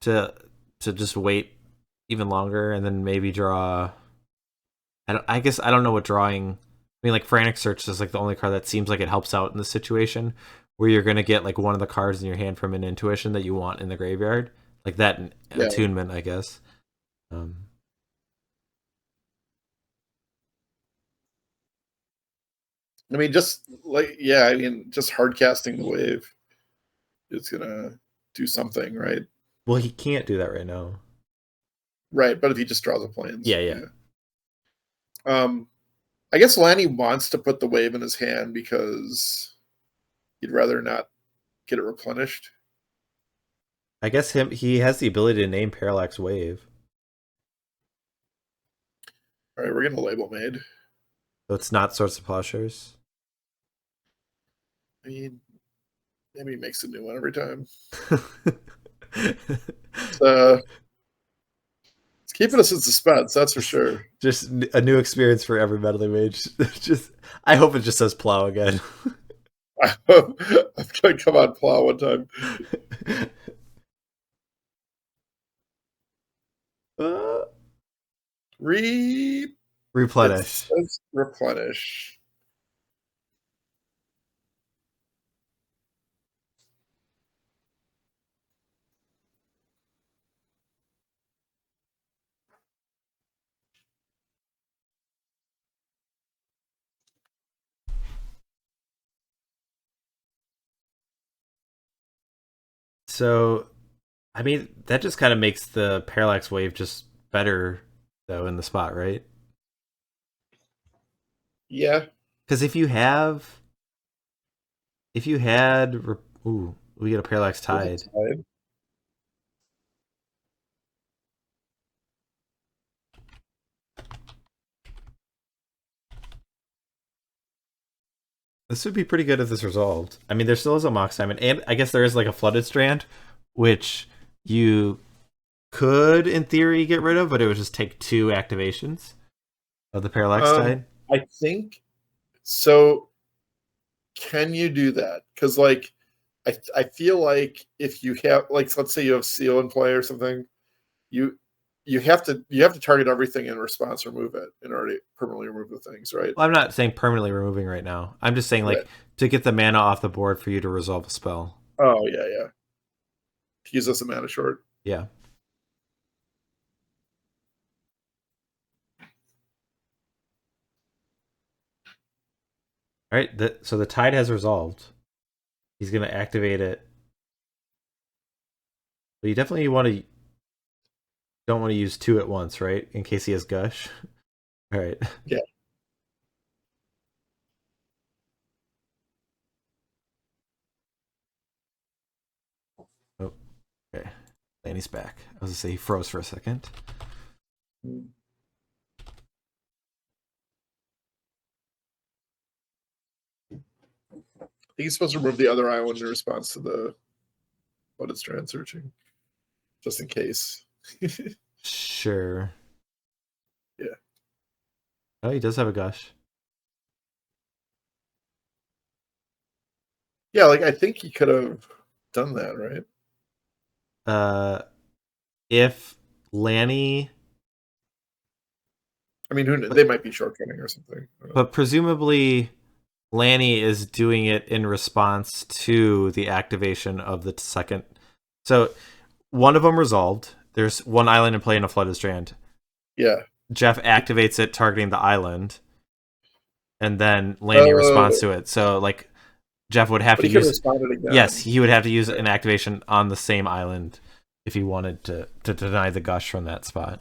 to just wait even longer and then maybe draw? I guess I don't know what drawing. I mean, like Frantic Search is like the only card that seems like it helps out in this situation where you're gonna get like one of the cards in your hand from an intuition that you want in the graveyard, like that Yeah. attunement, I guess. Um, I mean, just like, yeah, I mean, just hard casting the wave is gonna do something, right? well, he can't do that right now. Right, but if he just draws the planes, Yeah. I guess Lanny wants to put the wave in his hand because he'd rather not get it replenished. I guess he has the ability to name Parallax Wave, All right, we're getting a label made. so it's not Swords to Plowshares. I mean, maybe he makes a new one every time. It's keeping us in suspense, that's for sure. Just a new experience for every meddling mage. Just I hope it just says plow again. I'm gonna come on plow one time. uh, It Replenish. says replenish. So, I mean, that just kind of makes the Parallax Wave just better, though, in the spot, right? Yeah. Because if you ooh, we get a Parallax Tide. This would be pretty good if this resolved. I mean, there still is a Mox Diamond, and I guess there is like a Flooded Strand, which you could, in theory, get rid of, but it would just take 2 activations of the Parallax Tide. I think so. Can you do that? Because like, I feel like if you have, like, let's say you have Seal in play or something, you have to target everything in response, remove it in order to permanently remove the things, right? Well, I'm not saying permanently removing right now. I'm just saying like Right. to get the mana off the board for you to resolve a spell. Oh yeah. To use as a mana short. Yeah. All right. So the Tide has resolved. He's gonna activate it. But you definitely don't want to use 2 at once, right? In case he has Gush. All right. Yeah. Oh, okay. Lanny's back. I was gonna say he froze for a second. I think he's supposed to remove the other island in response to the Flooded Strand searching, just in case. Sure. Yeah. Oh, he does have a Gush. Yeah, like I think he could have done that, right? If Lanny, I mean, they might be shortcutting or something. but presumably Lanny is doing it in response to the activation of the second. So one of them resolved. There's one island in play in a Flooded Strand. Yeah. Jeff activates it, targeting the island, and then Lanny responds to it. So like Jeff would have but to he could use. respond it again. Yes, he would have to use an activation on the same island if he wanted to deny the Gush from that spot.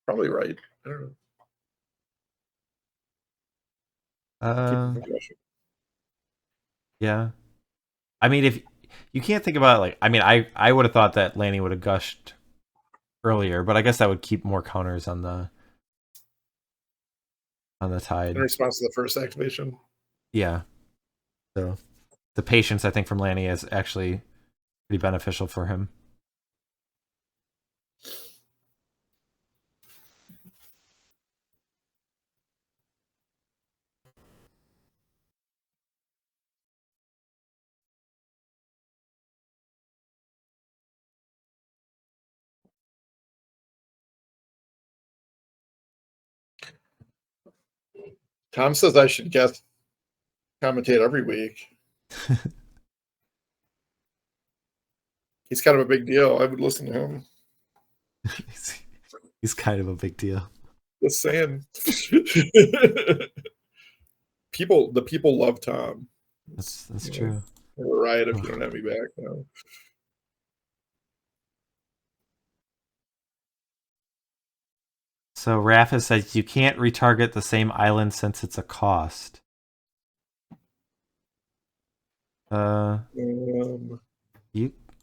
Probably right. I don't know. Yeah. I mean, if you can't think about it, like, I mean, I would have thought that Lanny would have gushed earlier, but I guess that would keep more counters on the. on the in Tide. response to the first activation. Yeah. So the patience, I think, from Lanny is actually pretty beneficial for him. Tom says I should guest commentate every week. He's kind of a big deal. I would listen to him. He's kind of a big deal. Just saying. The people love Tom. That's true. A riot if you don't have me back now. So Rafa says you can't retarget the same island since it's a cost. You,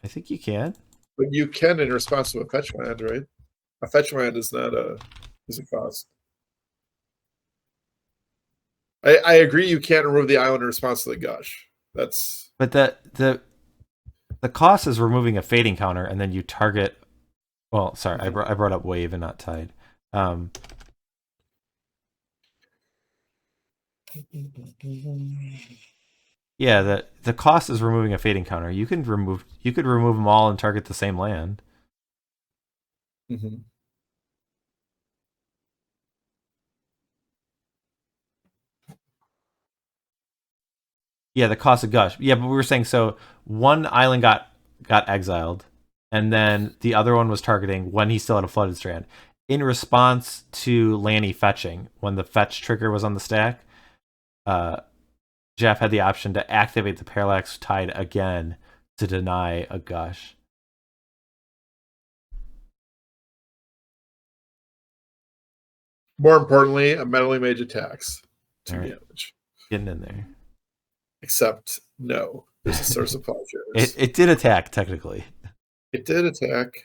I think you can. But you can in response to a fetch land, right? A fetch land is not is a cost. I agree. You can't remove the island in response to the gush. That's But the cost is removing a fading counter, and then you target. Well, sorry, I brought up wave and not tide. Yeah, the cost is removing a fading counter. You could remove them all and target the same land. mm-hmm. Yeah, the cost of gush. Yeah, but we were saying so one island got exiled, and then the other one was targeting when he still had a flooded strand. In response to Lanny fetching, when the fetch trigger was on the stack, Jeff had the option to activate the Parallax Tide again to deny a gush. More importantly, a meddling mage attacks 2 damage. Getting in there. Except no, there's a source of plowshares. It did attack technically. It did attack.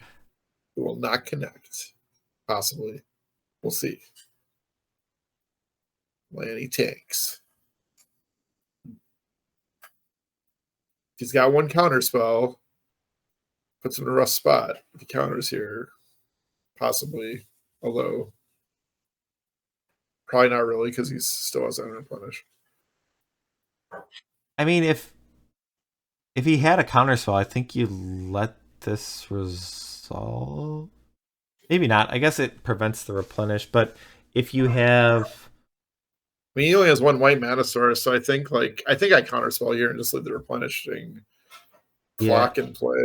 It will not connect. Possibly. We'll see. Lanny tanks. He's got one counter spell. Puts him in a rough spot. If he counters here, possibly. Although, probably not really because he still has unreplenished. I mean, if he had a counter spell, I think you let this resolve. Maybe not. I guess it prevents the replenish, but if you have, I mean, he only has one white mana source, so I think I counterspell here and just leave the replenishing clock in play.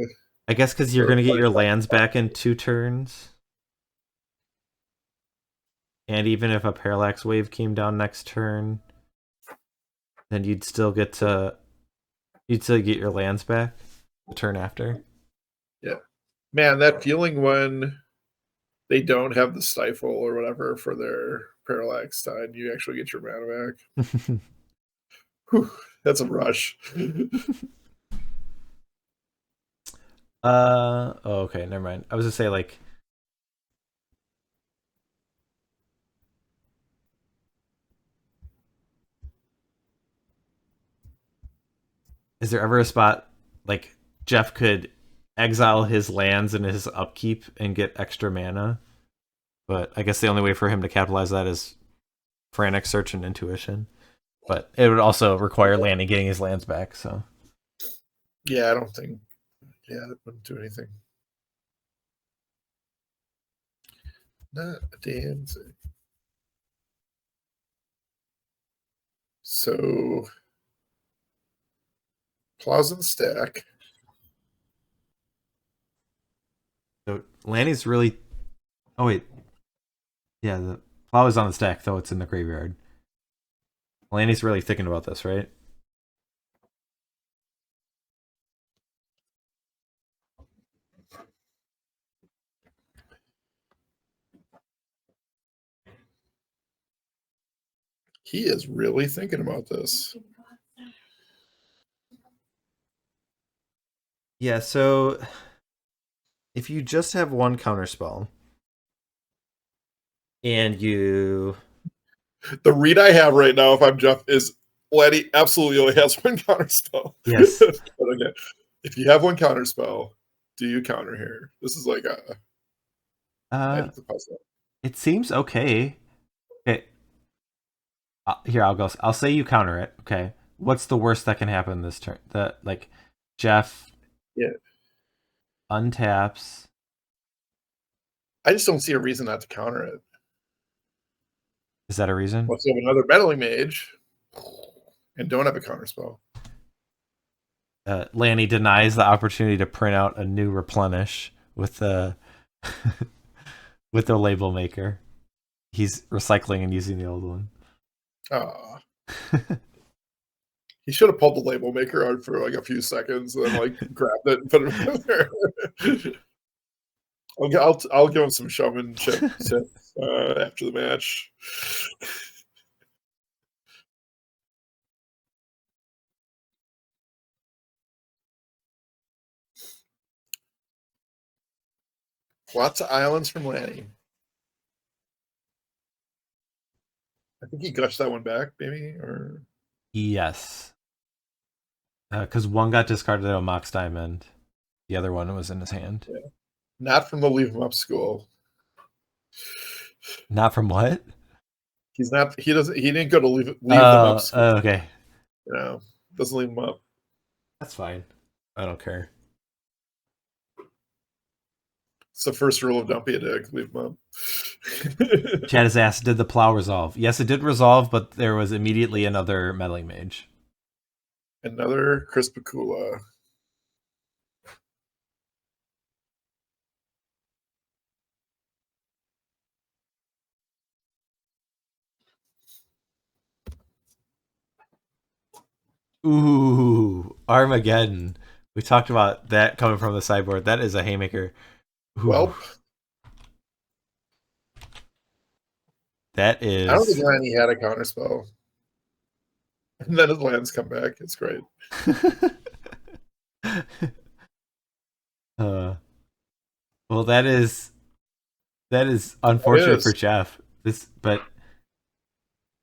I guess because you're going to get your lands back in 2 turns. And even if a Parallax Wave came down next turn, then you'd still get your lands back the turn after. Yeah. Man, that feeling when they don't have the stifle or whatever for their Parallax Tide, you actually get your mana back. Whew, that's a rush. Okay, never mind. I was gonna say is there ever a spot like Jeff could exile his lands in his upkeep and get extra mana? But I guess the only way for him to capitalize that is Frantic Search and Intuition. But it would also require Lanny getting his lands back, so. Yeah, I don't think. Yeah, that wouldn't do anything. Not a damn thing. So, Plow's in the stack. So Lanny's really. Oh wait, yeah, the plow is on the stack, though it's in the graveyard. Lanny's really thinking about this, right? He is really thinking about this. Yeah, so if you just have one counterspell and you The read I have right now, if I'm Jeff, is Lanny absolutely only has one counter spell. Yes. But again, if you have one counter spell, do you counter here? This is like a it's a puzzle. It seems okay. Okay. Here, I'll go. I'll say you counter it. Okay. What's the worst that can happen this turn? That like Jeff Yeah. untaps. I just don't see a reason not to counter it. Is that a reason? Let's have another meddling mage and don't have a counter spell. Lanny denies the opportunity to print out a new replenish with the with the label maker. He's recycling and using the old one. He should have pulled the label maker out for like a few seconds and then like grabbed it and put it in there. I'll give him some showmanship tips after the match. Lots of islands from Lanny. I think he gushed that one back, maybe, or yes, because one got discarded at a Mox Diamond, the other one was in his hand. Yeah. Not from the Leave Him Up school. Not from what? He's not. He doesn't. He didn't go to leave them up school. Okay. You know, doesn't leave them up. That's fine. I don't care. It's the first rule of don't be a dick. Leave them up. Chad has asked, did the plow resolve? Yes, it did resolve, but there was immediately another meddling mage. Another Crispicula. Ooh, Armageddon. We talked about that coming from the sideboard. That is a haymaker. Ooh. Well, that is. I don't think Lanny had a counterspell. And then his lands come back. It's great. Well, that is unfortunate for Jeff. But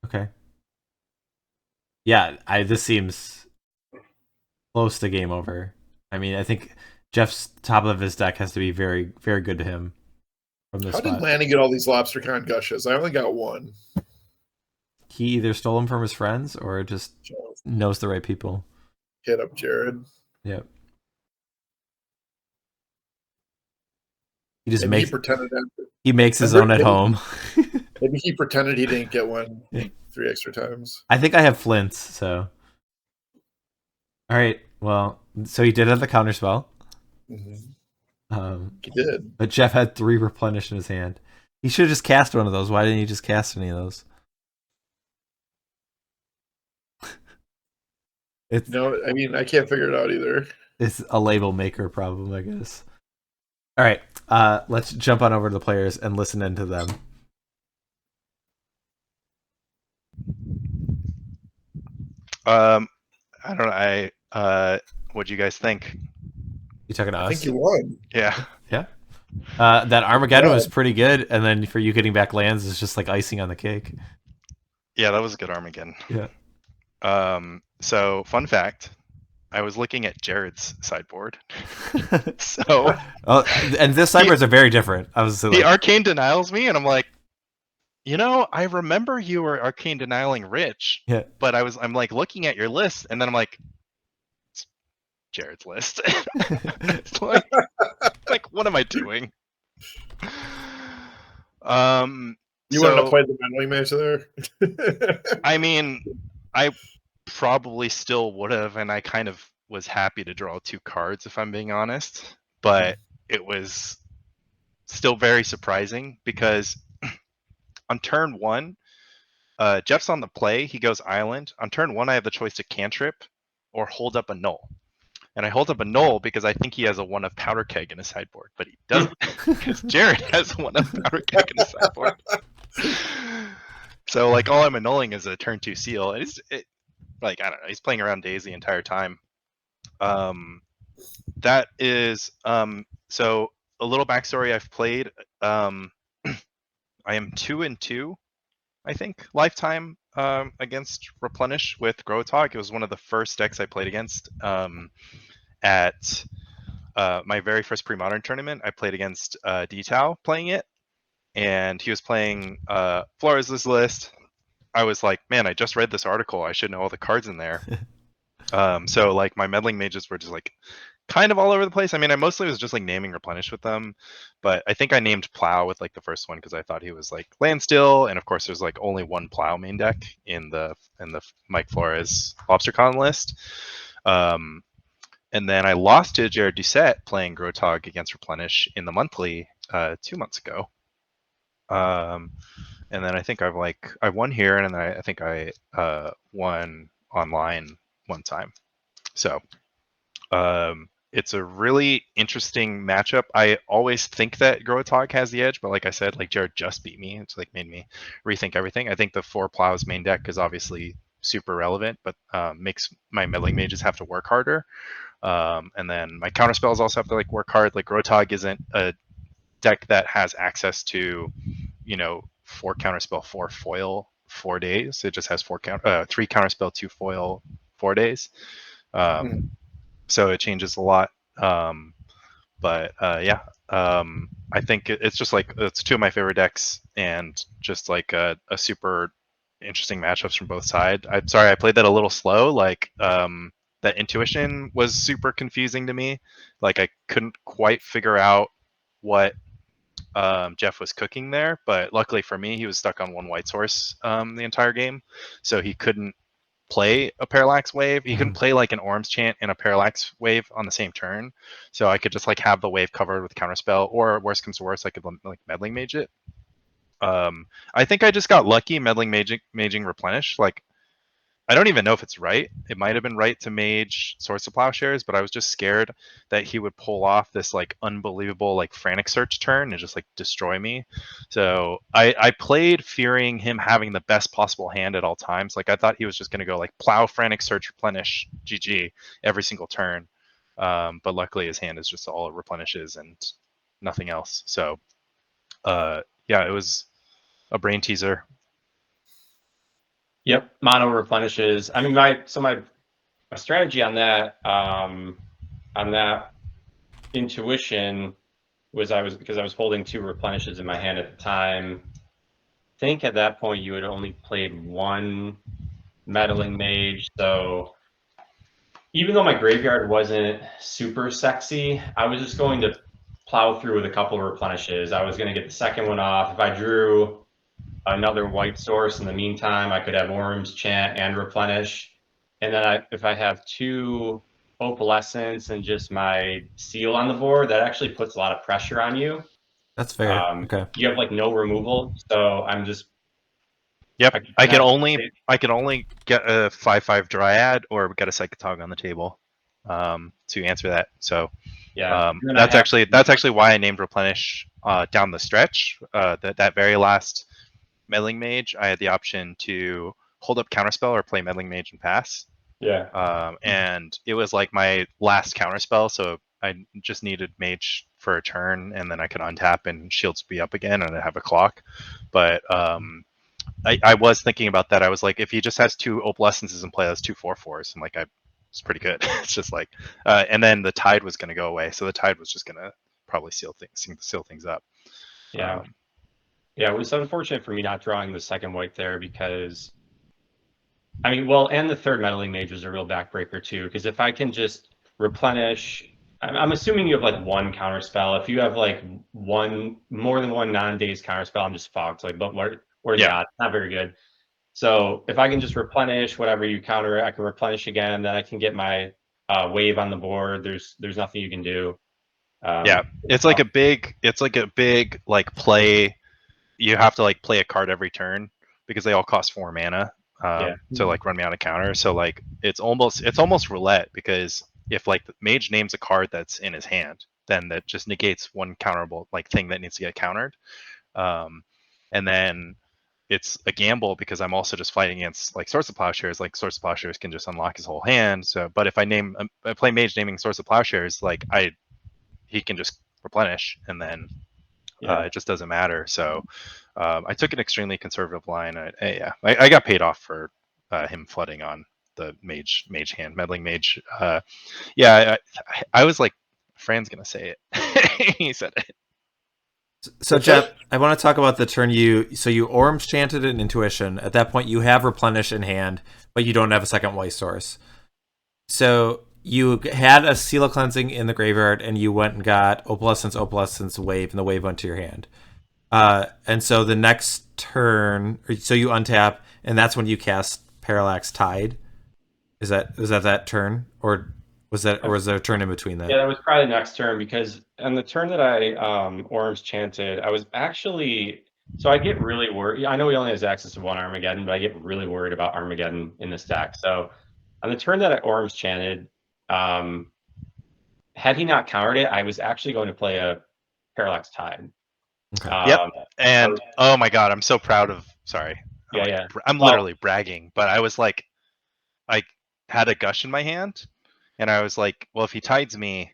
okay. Yeah, this seems close to game over. I mean, I think Jeff's top of his deck has to be very, very good to him from this spot. How did Lanny get all these LobsterCon gushes? I only got one. He either stole them from his friends or just knows the right people. Hit up Jared. Yep. He just makes. He makes his own at home. Maybe he pretended he didn't get one 3 extra times. I think I have flints, so. All right. Well, so he did have the counter spell. Mm-hmm. He did. But Jeff had 3 replenished in his hand. He should have just cast one of those. Why didn't he just cast any of those? No, I mean, I can't figure it out either. It's a label maker problem, I guess. All right. Let's jump on over to the players and listen into them. I don't know. What do you guys think? You talking to us? I think you won. Yeah. Yeah. That Armageddon was pretty good, and then for you getting back lands is just like icing on the cake. Yeah, that was a good Armageddon. Yeah. So fun fact, I was looking at Jared's sideboard. So and this sideboards are very different. I was the Arcane denials me, and I'm like, I remember you were Arcane denialing Rich. Yeah. But I'm like looking at your list, and then I'm like, it's Jared's list. It's like what am I doing? You wouldn't have played the meddling match there? I mean, I probably still would have, and I kind of was happy to draw 2 cards, if I'm being honest. But it was still very surprising because on turn 1, Jeff's on the play. He goes island. On turn 1, I have the choice to cantrip or hold up a null. And I hold up a null because I think he has a 1 of powder keg in his sideboard, but he doesn't because Jared has 1 of powder keg in his sideboard. So like all I'm annulling is a turn 2 seal. I don't know. He's playing around Daisy the entire time. That is so a little backstory. I've played. I am 2-2 I think, lifetime against Replenish with Grotog. It was one of the first decks I played against at my very first Premodern tournament. I played against D-Tao playing it, and he was playing Flores' list. I was like, man, I just read this article. I should know all the cards in there. So like my meddling mages were just like kind of all over the place. I mean, I mostly was just like naming Replenish with them, but I think I named Plow with like the first one because I thought he was like land still, and of course there's like only one Plow main deck in the Mike Flores LobsterCon list. And then I lost to Jared Doucette playing Grotog against Replenish in the monthly 2 months ago. And then I think I won here, and then I think I won online one time. So it's a really interesting matchup. I always think that Grotog has the edge, but like I said, like Jared just beat me. It's like made me rethink everything. I think the 4 Plows main deck is obviously super relevant, but makes my meddling mages have to work harder. And then my counterspells also have to like work hard. Like Grotog isn't a deck that has access to, 4 counterspell, 4 foil, 4 days. It just has 3 counterspell, 2 foil, 4 days. So it changes a lot. But I think it's just like it's 2 of my favorite decks, and just like a super interesting matchups from both sides. I'm sorry I played that a little slow. Like that intuition was super confusing to me. Like I couldn't quite figure out what Jeff was cooking there, but luckily for me, he was stuck on one white source the entire game, so he couldn't play a parallax wave. He couldn't play like an Orm's Chant and a parallax wave on the same turn, so I could just like have the wave covered with counterspell, or worst comes to worst, I could like meddling mage it. I think I just got lucky meddling maging Replenish. Like I don't even know if it's right. It might have been right to mage Swords to Plowshares, but I was just scared that he would pull off this like unbelievable like frantic search turn and just like destroy me. So I played fearing him having the best possible hand at all times. Like I thought he was just gonna go like plow, frantic search, replenish, GG every single turn. But luckily his hand is just all it replenishes and nothing else. So yeah, it was a brain teaser. Yep, mono replenishes. I mean, my strategy on that intuition was because I was holding 2 replenishes in my hand at the time. I think at that point you had only played 1 meddling mage, so even though my graveyard wasn't super sexy, I was just going to plow through with a couple of replenishes. I was going to get the second one off. If I drew another white source in the meantime, I could have Orm's Chant and replenish. And then if I have 2 opalescence and just my seal on the board, that actually puts a lot of pressure on you. That's fair. Okay. You have like no removal, so I'm just. Yep, I can only get a 5/5 Dryad or get a Psychotog on the table to answer that. So yeah, that's actually why I named Replenish down the stretch. That very last meddling mage, I had the option to hold up counterspell or play meddling mage and pass. Yeah. And it was like my last counterspell, so I just needed mage for a turn, and then I could untap and shields be up again, and I have a clock. But I was thinking about that. I was like, if he just has 2 opalescences in play, that's 2 4/4s, and like it's pretty good. It's just like, and then the tide was going to go away, so the tide was just going to probably seal things up. Yeah. Yeah, it was unfortunate for me not drawing the second white there because, I mean, well, and the third meddling mage was a real backbreaker too, because if I can just replenish, I'm assuming you have like 1 counterspell. If you have like more than 1 non-daze counterspell, I'm just fucked. Like, but where's that? Not very good. So if I can just replenish whatever you counter, I can replenish again. Then I can get my wave on the board. There's nothing you can do. It's like a big like play. You have to like play a card every turn because they all cost 4 mana to like run me out of counter. So like it's almost roulette, because if like the mage names a card that's in his hand, then that just negates one counterable like thing that needs to get countered. And then it's a gamble because I'm also just fighting against like Swords of Plowshares. Like Swords of Plowshares can just unlock his whole hand. So, but if I play mage naming Swords of Plowshares, like he can just replenish, and then It just doesn't matter. So I took an extremely conservative line. I got paid off for him flooding on the mage hand, meddling mage. I was like, Fran's gonna say it. He said it. So Jeff, I want to talk about the turn you Orms chanted an intuition. At that point, you have replenish in hand, but you don't have a second white source. So you had a Seal of Cleansing in the graveyard, and you went and got Opalescence Wave, and the wave went to your hand. And so the next turn, so you untap, and that's when you cast Parallax Tide. Was that turn, or was there a turn in between that? Yeah, that was probably the next turn, because on the turn that I Orms chanted, I was actually, so I get really worried. I know he only has access to one Armageddon, but I get really worried about Armageddon in this deck. So on the turn that I Orms chanted, had he not countered it, I was actually going to play a Parallax Tide. Okay. Yep. And oh my god, I'm so proud of. Sorry. I'm literally bragging, but I was like, I had a gush in my hand, and I was like, well, if he tides me,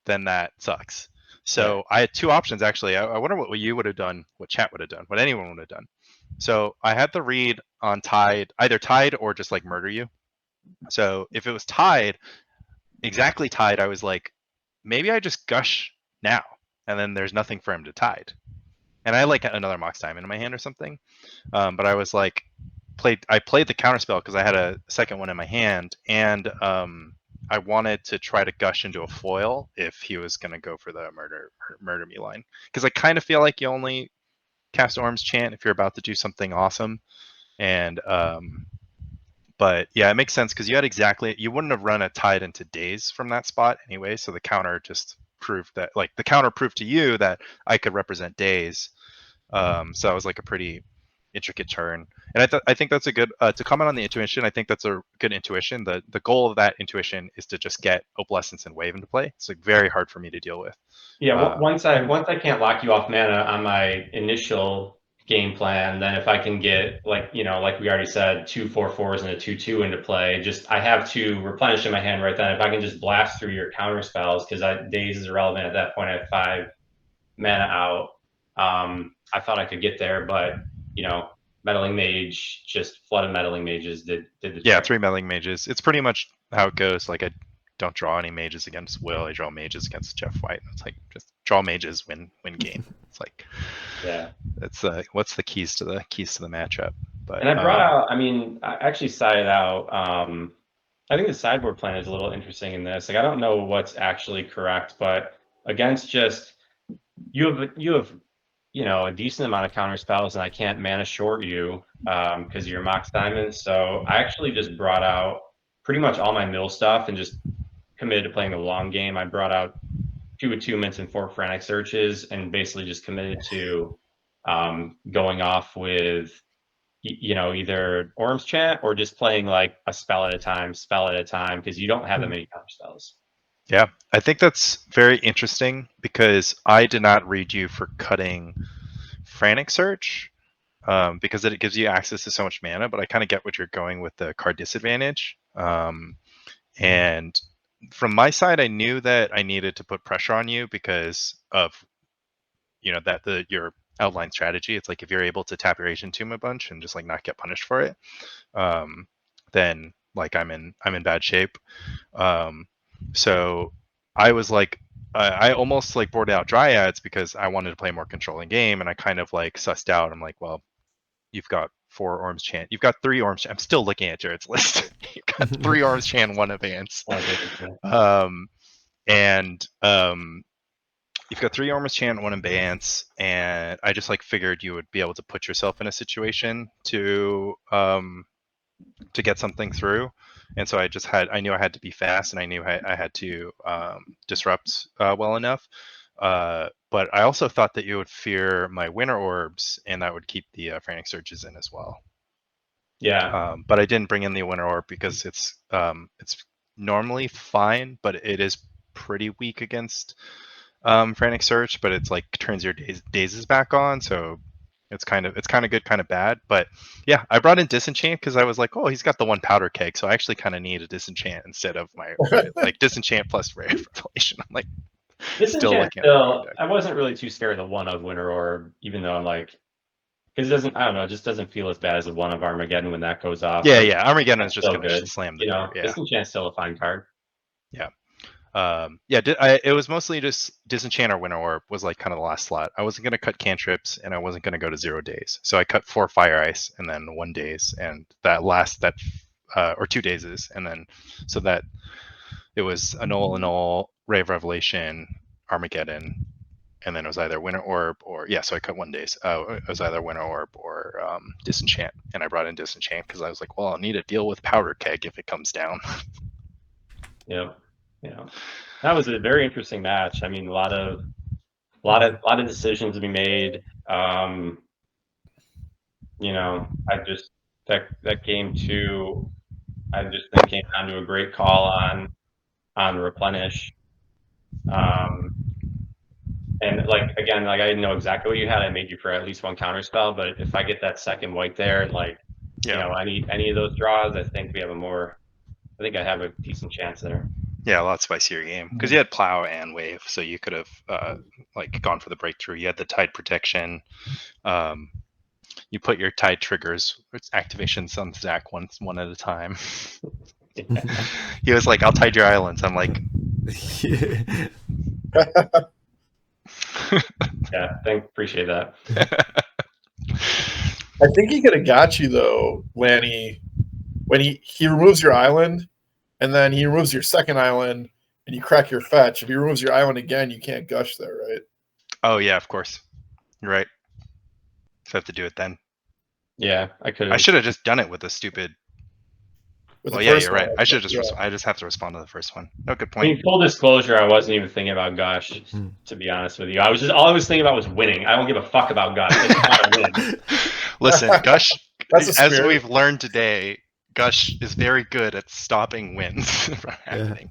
then that sucks. So I had two options actually. I wonder what you would have done, what chat would have done, what anyone would have done. So I had the read on tide, either tide or just like murder you. So if it was tied, exactly tied, I was like, maybe I just gush now, and then there's nothing for him to tide. And I had like another Mox Diamond in my hand or something. But I was like, I played the counterspell because I had a second one in my hand, and I wanted to try to gush into a foil if he was going to go for the murder me line. Because I kind of feel like you only cast Orm's Chant if you're about to do something awesome. And but yeah, it makes sense because you wouldn't have run a tide into days from that spot anyway. So the counter just proved that, like the counter proved to you that I could represent days. So that was like a pretty intricate turn. And I think that's a good, to comment on the intuition, I think that's a good intuition. The goal of that intuition is to just get Opalescence and Wave into play. It's like very hard for me to deal with. Yeah, once I can't lock you off mana on my initial game plan, then if I can get, like we already said, 2 4/4s and a 2/2 into play, just I have to replenish in my hand right then. If I can just blast through your counter spells, because Daze is irrelevant at that point. I have 5 mana out. I thought I could get there, but Meddling Mage, just flood of Meddling Mages did the trick. 3 Meddling Mages. It's pretty much how it goes. Like I don't draw any mages against Will. I draw mages against Jeff White. It's like just draw mages, win game. It's like, yeah, that's what's the keys to the matchup. But and I brought out. I actually sided out. I think the sideboard plan is a little interesting in this. Like I don't know what's actually correct, but against just you have a decent amount of counter spells, and I can't mana short you because you're Mox Diamond. So I actually just brought out pretty much all my mill stuff and just committed to playing the long game. I brought out 2 attunements and 4 frantic searches, and basically just committed to going off with either Orm's Chant or just playing like a spell at a time, because you don't have that many counter spells. Yeah, I think that's very interesting because I did not read you for cutting Frantic Search because it gives you access to so much mana, but I kind of get what you're going with the card disadvantage. And from my side, I knew that I needed to put pressure on you because of your outline strategy. It's like if you're able to tap your Asian Tomb a bunch and just like not get punished for it, then like I'm in bad shape. So I was like, I almost like boarded out Dryads because I wanted to play a more controlling game, and I kind of like sussed out. I'm like, well, you've got 4 Orm's Chant. You've got 3 Orm's Chant. I'm still looking at Jared's list. You've got 3 Orm's Chant, 1 Advance. You've got 3 Orm's Chant, 1 Advance, and I just like figured you would be able to put yourself in a situation to get something through. And so I knew I had to be fast, and I knew I had to disrupt well enough. But I also thought that you would fear my Winter Orbs, and that would keep the Frantic Surges in as well. Yeah. But I didn't bring in the Winter Orb because it's normally fine, but it is pretty weak against Frantic Search. But it's like turns your dazes back on, so it's kind of good, kind of bad. But yeah, I brought in Disenchant because I was like, oh, he's got the 1 powder keg, so I actually kind of need a Disenchant instead of my like Disenchant plus Rare Revelation. I'm like, Still I wasn't really too scared of the one of Winter Orb, even though I'm like, because it doesn't, I don't know, it just doesn't feel as bad as the one of Armageddon when that goes off. Yeah. Armageddon is just still gonna good. slam the door. Yeah. Disenchant's still a fine card. Yeah. It was mostly just Disenchant or Winter Orb was like kind of the last slot. I wasn't gonna cut cantrips, and I wasn't gonna go to 0 days. So I cut 4 Fire Ice and then 1 days, and or 2 days, and then so that it was Annul, Ray of Revelation, Armageddon, and then it was either Winter Orb or so I cut 1 days. It was either Winter Orb or Disenchant, and I brought in Disenchant because I was like, well, I'll need to deal with Powder Keg if it comes down. Yep. Yeah, that was a very interesting match. I mean, a lot of decisions to be made. I just that game 2, I just think came down to a great call on replenish. And like again, like I didn't know exactly what you had. I made you for at least 1 counter spell, but if I get that second white there, and any of those draws, I think I have a decent chance there. Yeah, a lot spicier game because you had Plow and Wave, so you could have gone for the breakthrough. You had the Tide protection. You put your Tide triggers activations on Zach one at a time. He was like, "I'll tide your islands." I'm like, yeah, appreciate that. I think he could have got you though, Lanny, when he removes your island. And then he removes your second island, and you crack your fetch. If he removes your island again, you can't gush there, right? Oh yeah, of course. You're right. So I have to do it then. Yeah, I could. I should have just done it with the stupid. You're right. I should just. I just have to respond to the first one. No, good point. I mean, full disclosure, I wasn't even thinking about gush. To be honest with you, all I was thinking about was winning. I don't give a fuck about gush. I just want to win. Listen, gush. As we've learned today, Gush is very good at stopping wins from happening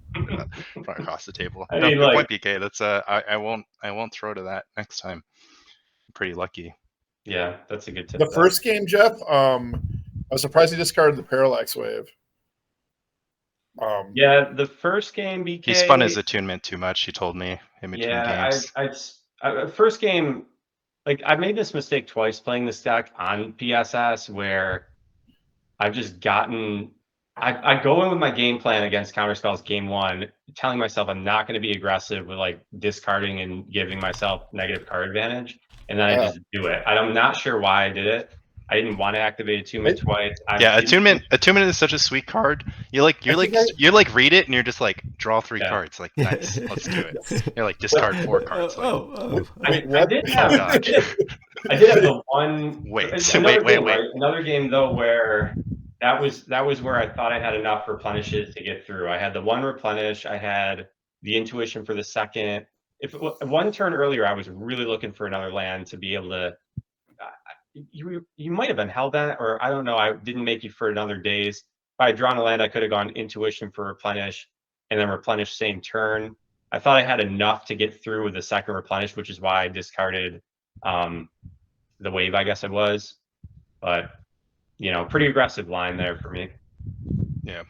from across the table. Good point, BK. That's I won't throw to that next time. I'm pretty lucky. Yeah, that's a good tip. The first game, Jeff, I was surprised he discarded the Parallax Wave. The first game, BK. He spun his attunement too much. He told me in between games. First game, like I made this mistake twice playing this deck on PSS where I've just gotten. I go in with my game plan against counterspells game 1, telling myself I'm not going to be aggressive with like discarding and giving myself negative card advantage, and then I just do it. I'm not sure why I did it. I didn't want to activate Attunement twice. Attunement is such a sweet card. You read it and you're just like draw 3 cards. Like nice, let's do it. You're like discard 4 cards. I did have the one. Wait. Right? Another game though where that was where I thought I had enough replenishes to get through. I had the 1 replenish. I had the intuition for the second. If one turn earlier, I was really looking for another land to be able to. You might have been Hellbent, or I don't know. I didn't make you for another days. If I had drawn a land, I could have gone intuition for replenish, and then replenish same turn. I thought I had enough to get through with the second replenish, which is why I discarded the wave. I guess it was, but pretty aggressive line there for me. Yeah,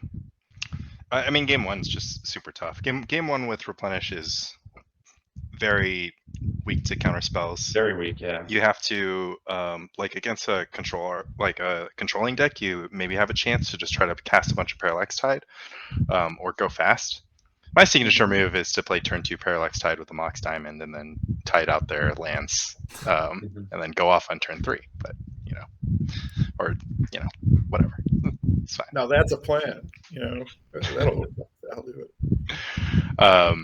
I mean, game 1's just super tough. Game 1 with replenish is very weak to counter spells. Very weak, yeah. You have to against a controller, like a controlling deck, you maybe have a chance to just try to cast a bunch of Parallax Tide, or go fast. My signature move is to play turn 2 Parallax Tide with a Mox Diamond and then tide out their lands, and then go off on turn 3. But whatever. It's fine. Now that's a plan. That'll do it.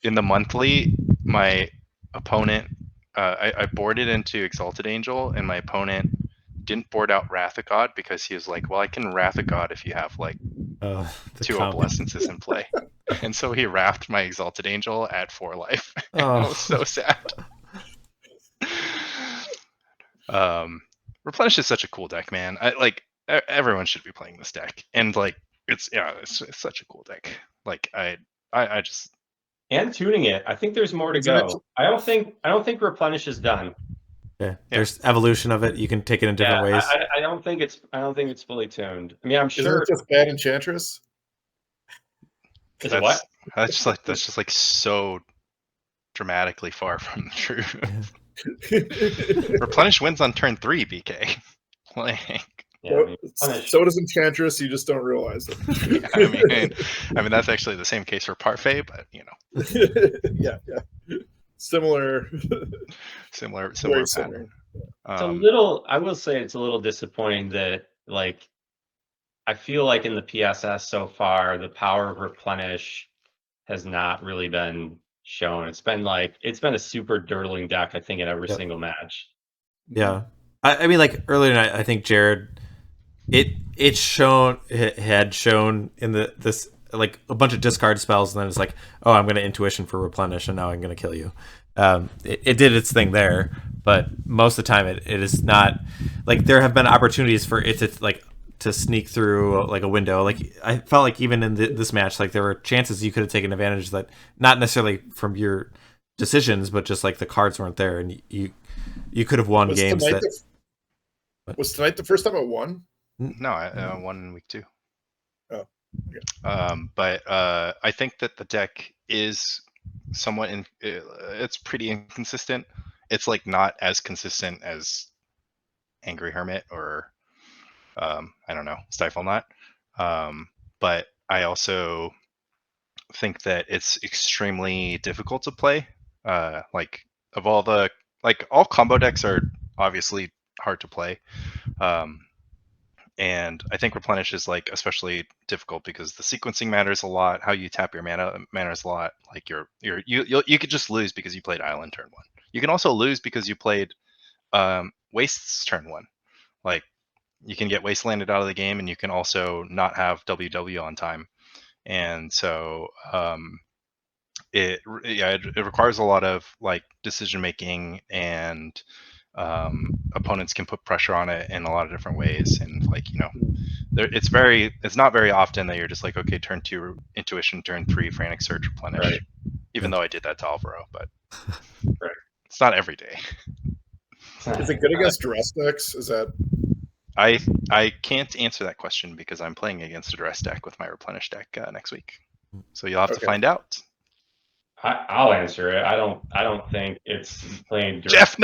In the monthly, my opponent, I boarded into Exalted Angel, and my opponent didn't board out Wrath of God because he was like, well, I can Wrath of God if you have 2 Obsolescences in play. And so he wrapped my Exalted Angel at 4 life. I was so sad. Replenish is such a cool deck, man. Everyone should be playing this deck. And it's such a cool deck. I just. And tuning it. I think there's more to go. I don't think replenish is done. Yeah, there's evolution of it. You can take it in different ways. I don't think it's fully tuned. I mean, I'm sure. Is it just bad Enchantress? Is it what? That's just so dramatically far from the truth. Replenish wins on turn 3, BK. Like, Yeah, so does Enchantress. You just don't realize it. yeah, I mean that's actually the same case for Parfait, but yeah. Similar pattern. similar. It's a little. I will say it's a little disappointing that like I feel like in the PSS so far, the power of Replenish has not really been shown. It's been a super dirtling deck, I think, in every single match. Yeah. I mean, like earlier tonight, I think Jared, it had shown in this like a bunch of discard spells, and then it's like, oh, I'm going to intuition for Replenish, and now I'm going to kill you. It did its thing there, but most of the time it is not. Like there have been opportunities for it to like to sneak through like a window. Like I felt like even in this match, like there were chances you could have taken advantage that not necessarily from your decisions, but just like the cards weren't there, and you could have won games that. Was tonight the first time it won? No, I won in week 2. Oh, okay. But I think that the deck is somewhat it's pretty inconsistent. It's like not as consistent as Angry Hermit or I don't know, Stifle Knot. But I also think that it's extremely difficult to play. Like of all the all combo decks are obviously hard to play. And I think Replenish is like especially difficult because the sequencing matters a lot. How you tap your mana matters a lot. Like you could just lose because you played Island turn 1. You can also lose because you played Wastes turn 1. Like you can get Wastelanded out of the game, and you can also not have WW on time. And so it requires a lot of like decision making, and opponents can put pressure on it in a lot of different ways. And like it's not very often that you're just like, okay, turn 2 intuition, turn 3 frantic search, replenish. Right. Even though I did that to Alvaro, but right. It's not every day. Is it good against duress decks? Is that? I can't answer that question because I'm playing against a duress deck with my replenish deck next week. So you'll have to find out. I'll answer it. I don't think it's playing duress.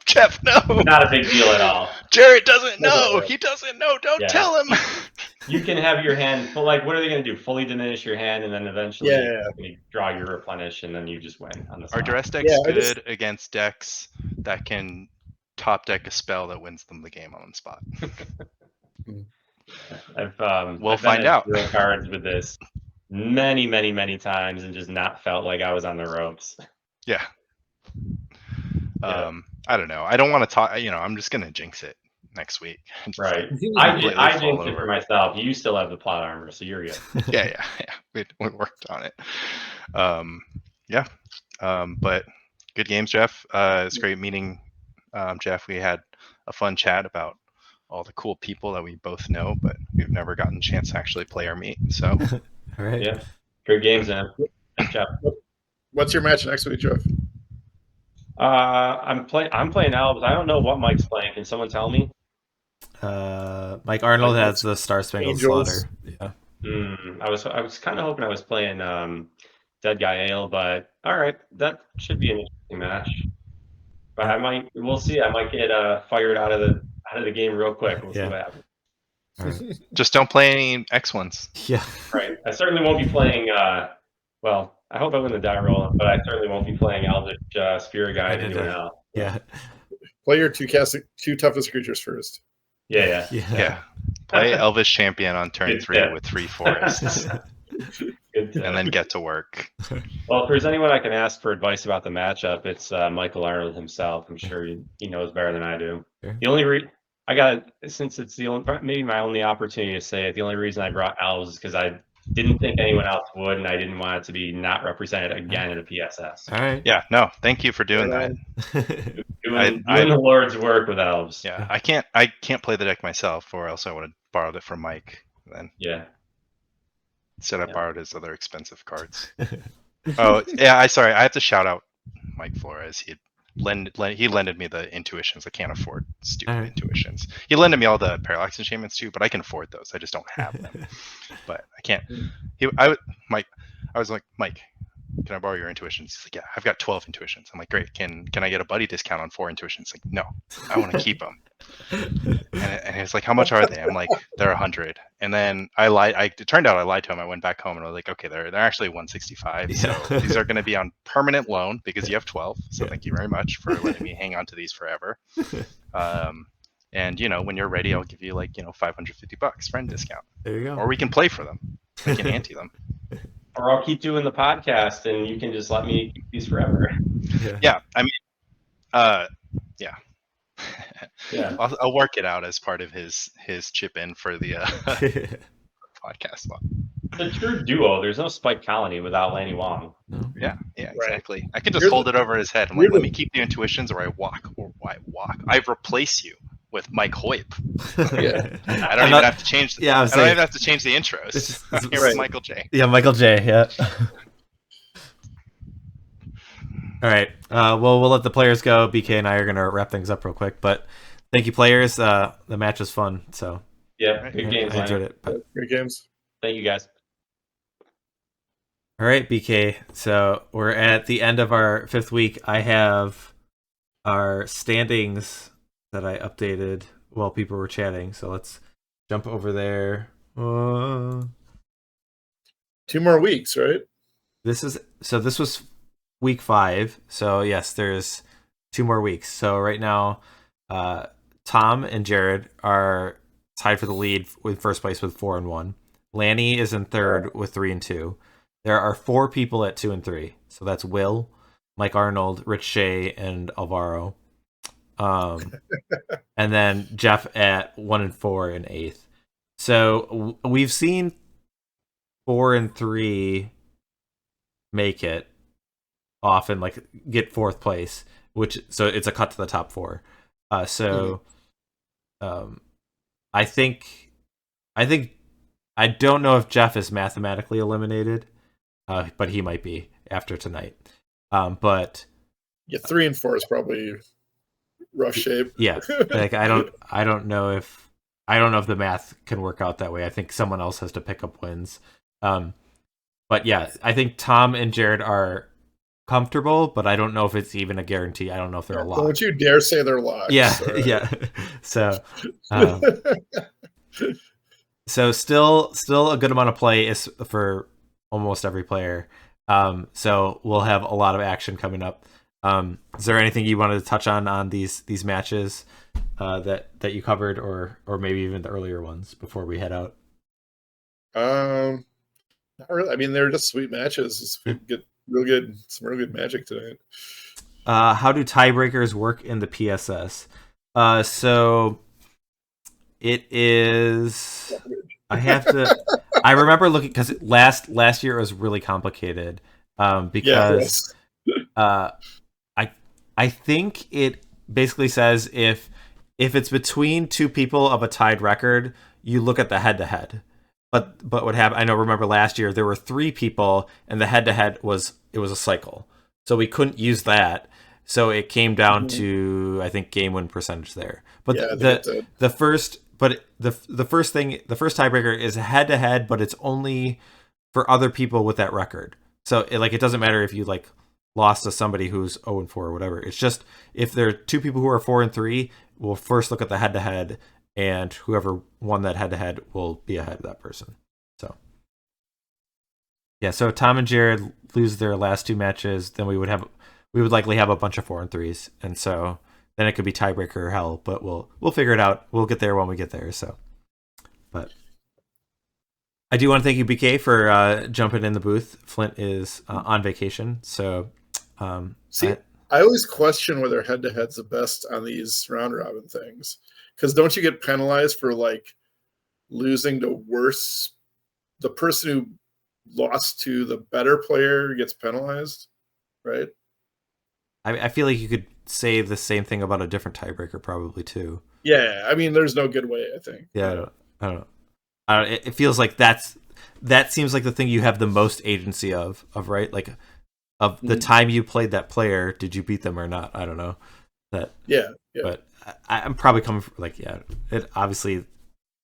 Jeff, no. Not a big deal at all. Jared doesn't know. He doesn't know. Don't tell him. You can have your hand full. Like, what are they going to do? Fully diminish your hand, and then eventually you draw your replenish, and then you just win on the spot. Are duress decks good against decks that can top deck a spell that wins them the game on the spot? I've find out. Cards with this many times and just not felt like I was on the ropes. Yeah. I don't know. I don't want to talk. I'm just gonna jinx it next week. Right. I jinxed it for myself. You still have the plot armor, so you're good. Yeah. We worked on it. But good games, Jeff. It's great meeting Jeff. We had a fun chat about all the cool people that we both know, but we've never gotten a chance to actually play or meet. So, all right. Yeah, good games, man. Jeff. What's your match next week, Jeff? I'm playing Elves. I don't know what Mike's playing. Can someone tell me? Mike Arnold has the Star Spangled Slaughter. Yeah. I was kind of hoping I was playing Dead Guy Ale, but all right, that should be an interesting match. But we'll see. I might get fired out of the game real quick. We'll see what happens. Right. Just don't play any X-ones. Yeah. Right. I certainly won't be playing. Well, I hope I win the die roll, but I certainly won't be playing Eldritch Spirit Guide anywhere else. Yeah. Play your two toughest creatures first. Yeah. Play Elvish Champion on turn 3 with 3 forests. And then get to work. Well, if there's anyone I can ask for advice about the matchup, it's Michael Arnold himself. I'm sure he knows better than I do. Sure. The only since it's maybe my only opportunity to say it, the only reason I brought Elves is because I didn't think anyone else would, and I didn't want it to be not represented again in a PSS. All right. Yeah. No. Thank you for doing that. Doing the Lord's work with Elves. Yeah. I can't play the deck myself, or else I would have borrowed it from Mike. Then. Yeah. Instead, I borrowed his other expensive cards. Oh yeah. I have to shout out Mike Flores. He lended me the intuitions. I can't afford stupid intuitions. He lended me all the parallax enchantments too, but I can afford those. I just don't have them. But I can't. I was like, Mike, can I borrow your intuitions? He's like, yeah, I've got 12 intuitions. I'm like, great. Can I get a buddy discount on 4 intuitions? Like, no, I want to keep them. And it's like, how much are they? I'm like, they're 100. And then I lied. It turned out I lied to him. I went back home and I was like, okay, they're actually 165. So these are going to be on permanent loan because you have 12. So thank you very much for letting me hang on to these forever. And when you're ready, I'll give you like $550 friend discount. There you go. Or we can play for them. I can ante them. Or I'll keep doing the podcast and you can just let me keep these forever. Yeah. I mean, yeah. Yeah. I'll work it out as part of his chip in for the podcast. It's a true duo. There's no Spike Colony without Lanny Huang. No. Yeah, exactly. Right. I can just hold it over his head. I'm like, let me keep the intuitions, or I walk. I replace you with Mike Hoyp. Yeah. I don't even have to change. Yeah, I don't even have to change the intros. I'm here with Michael J. Yeah, Michael J. Yeah. All right. Well, we'll let the players go. BK and I are going to wrap things up real quick, but thank you, players. The match was fun. So yeah, good games. I enjoyed it. But... Great games. Thank you, guys. All right, BK. So we're at the end of our 5th week. I have our standings that I updated while people were chatting. So let's jump over there. 2 more weeks, right? This was week 5. So yes, there's 2 more weeks. So right now, Tom and Jared are tied for the lead with first place with 4 and 1. Lanny is in third with 3 and 2. There are 4 people at 2 and 3. So that's Will, Mike Arnold, Rich Shea, and Alvaro. And then Jeff at 1 and 4 in 8th. So we've seen 4 and 3 make it often, like get 4th place, so it's a cut to the top 4. I think I don't know if Jeff is mathematically eliminated, but he might be after tonight. But 3 and 4 is probably rough shape. Yeah, like I don't know if the math can work out that way. I think someone else has to pick up wins. But yeah, I think Tom and Jared are comfortable, but I don't know if it's even a guarantee. I don't know if they're a lock. Don't you dare say they're locked. Yeah, right. Yeah. So, so still a good amount of play is for almost every player. So we'll have a lot of action coming up. Is there anything you wanted to touch on these matches that you covered, or maybe even the earlier ones before we head out? Not really. I mean, they're just sweet matches. Get some real good magic tonight. How do tiebreakers work in the PSS? So it is. I remember looking because last year it was really complicated. Because I think it basically says if it's between 2 people of a tied record, you look at the head-to-head. But what happened? I know. Remember last year there were 3 people, and the head-to-head was a cycle, so we couldn't use that. So it came down to I think game win percentage there. But the first tiebreaker is head-to-head, but it's only for other people with that record. So it doesn't matter if you lost to somebody who's 0 and 4 or whatever. It's just if there are 2 people who are 4 and 3, we'll first look at the head-to-head. And whoever won that head-to-head will be ahead of that person. So, yeah. So Tom and Jared lose their last 2 matches, then we would likely have a bunch of 4 and 3s, and so then it could be tiebreaker or hell. But we'll figure it out. We'll get there when we get there. So, but I do want to thank you, BK, for jumping in the booth. Flint is on vacation, so I always question whether head-to-head's the best on these round robin things. Because don't you get penalized for losing to worse? The person who lost to the better player gets penalized, right? I feel like you could say the same thing about a different tiebreaker probably too. Yeah, I mean, there's no good way, I think. Yeah, I don't know. It feels like that seems like the thing you have the most agency of right? Like of the time you played that player, did you beat them or not? I don't know. Yeah. But I'm probably coming from it obviously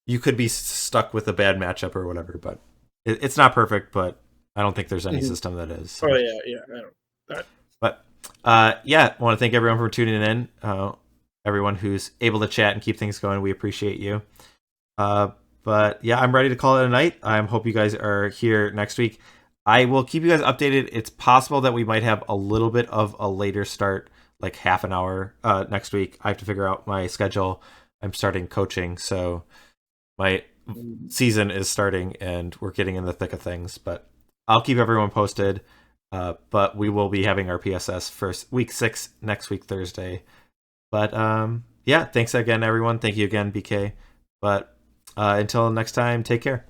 you could be stuck with a bad matchup or whatever, but it's not perfect, but I don't think there's any Mhm. system that is. So. Oh yeah. I don't. That. But yeah, I want to thank everyone for tuning in. Everyone who's able to chat and keep things going, we appreciate you. But yeah, I'm ready to call it a night. I hope you guys are here next week. I will keep you guys updated. It's possible that we might have a little bit of a later start, like half an hour next week. I have to figure out my schedule. I'm starting coaching, so my season is starting and we're getting in the thick of things. But I'll keep everyone posted. But we will be having our PSS for week 6 next week, Thursday. But yeah, thanks again, everyone. Thank you again, BK. But until next time, take care.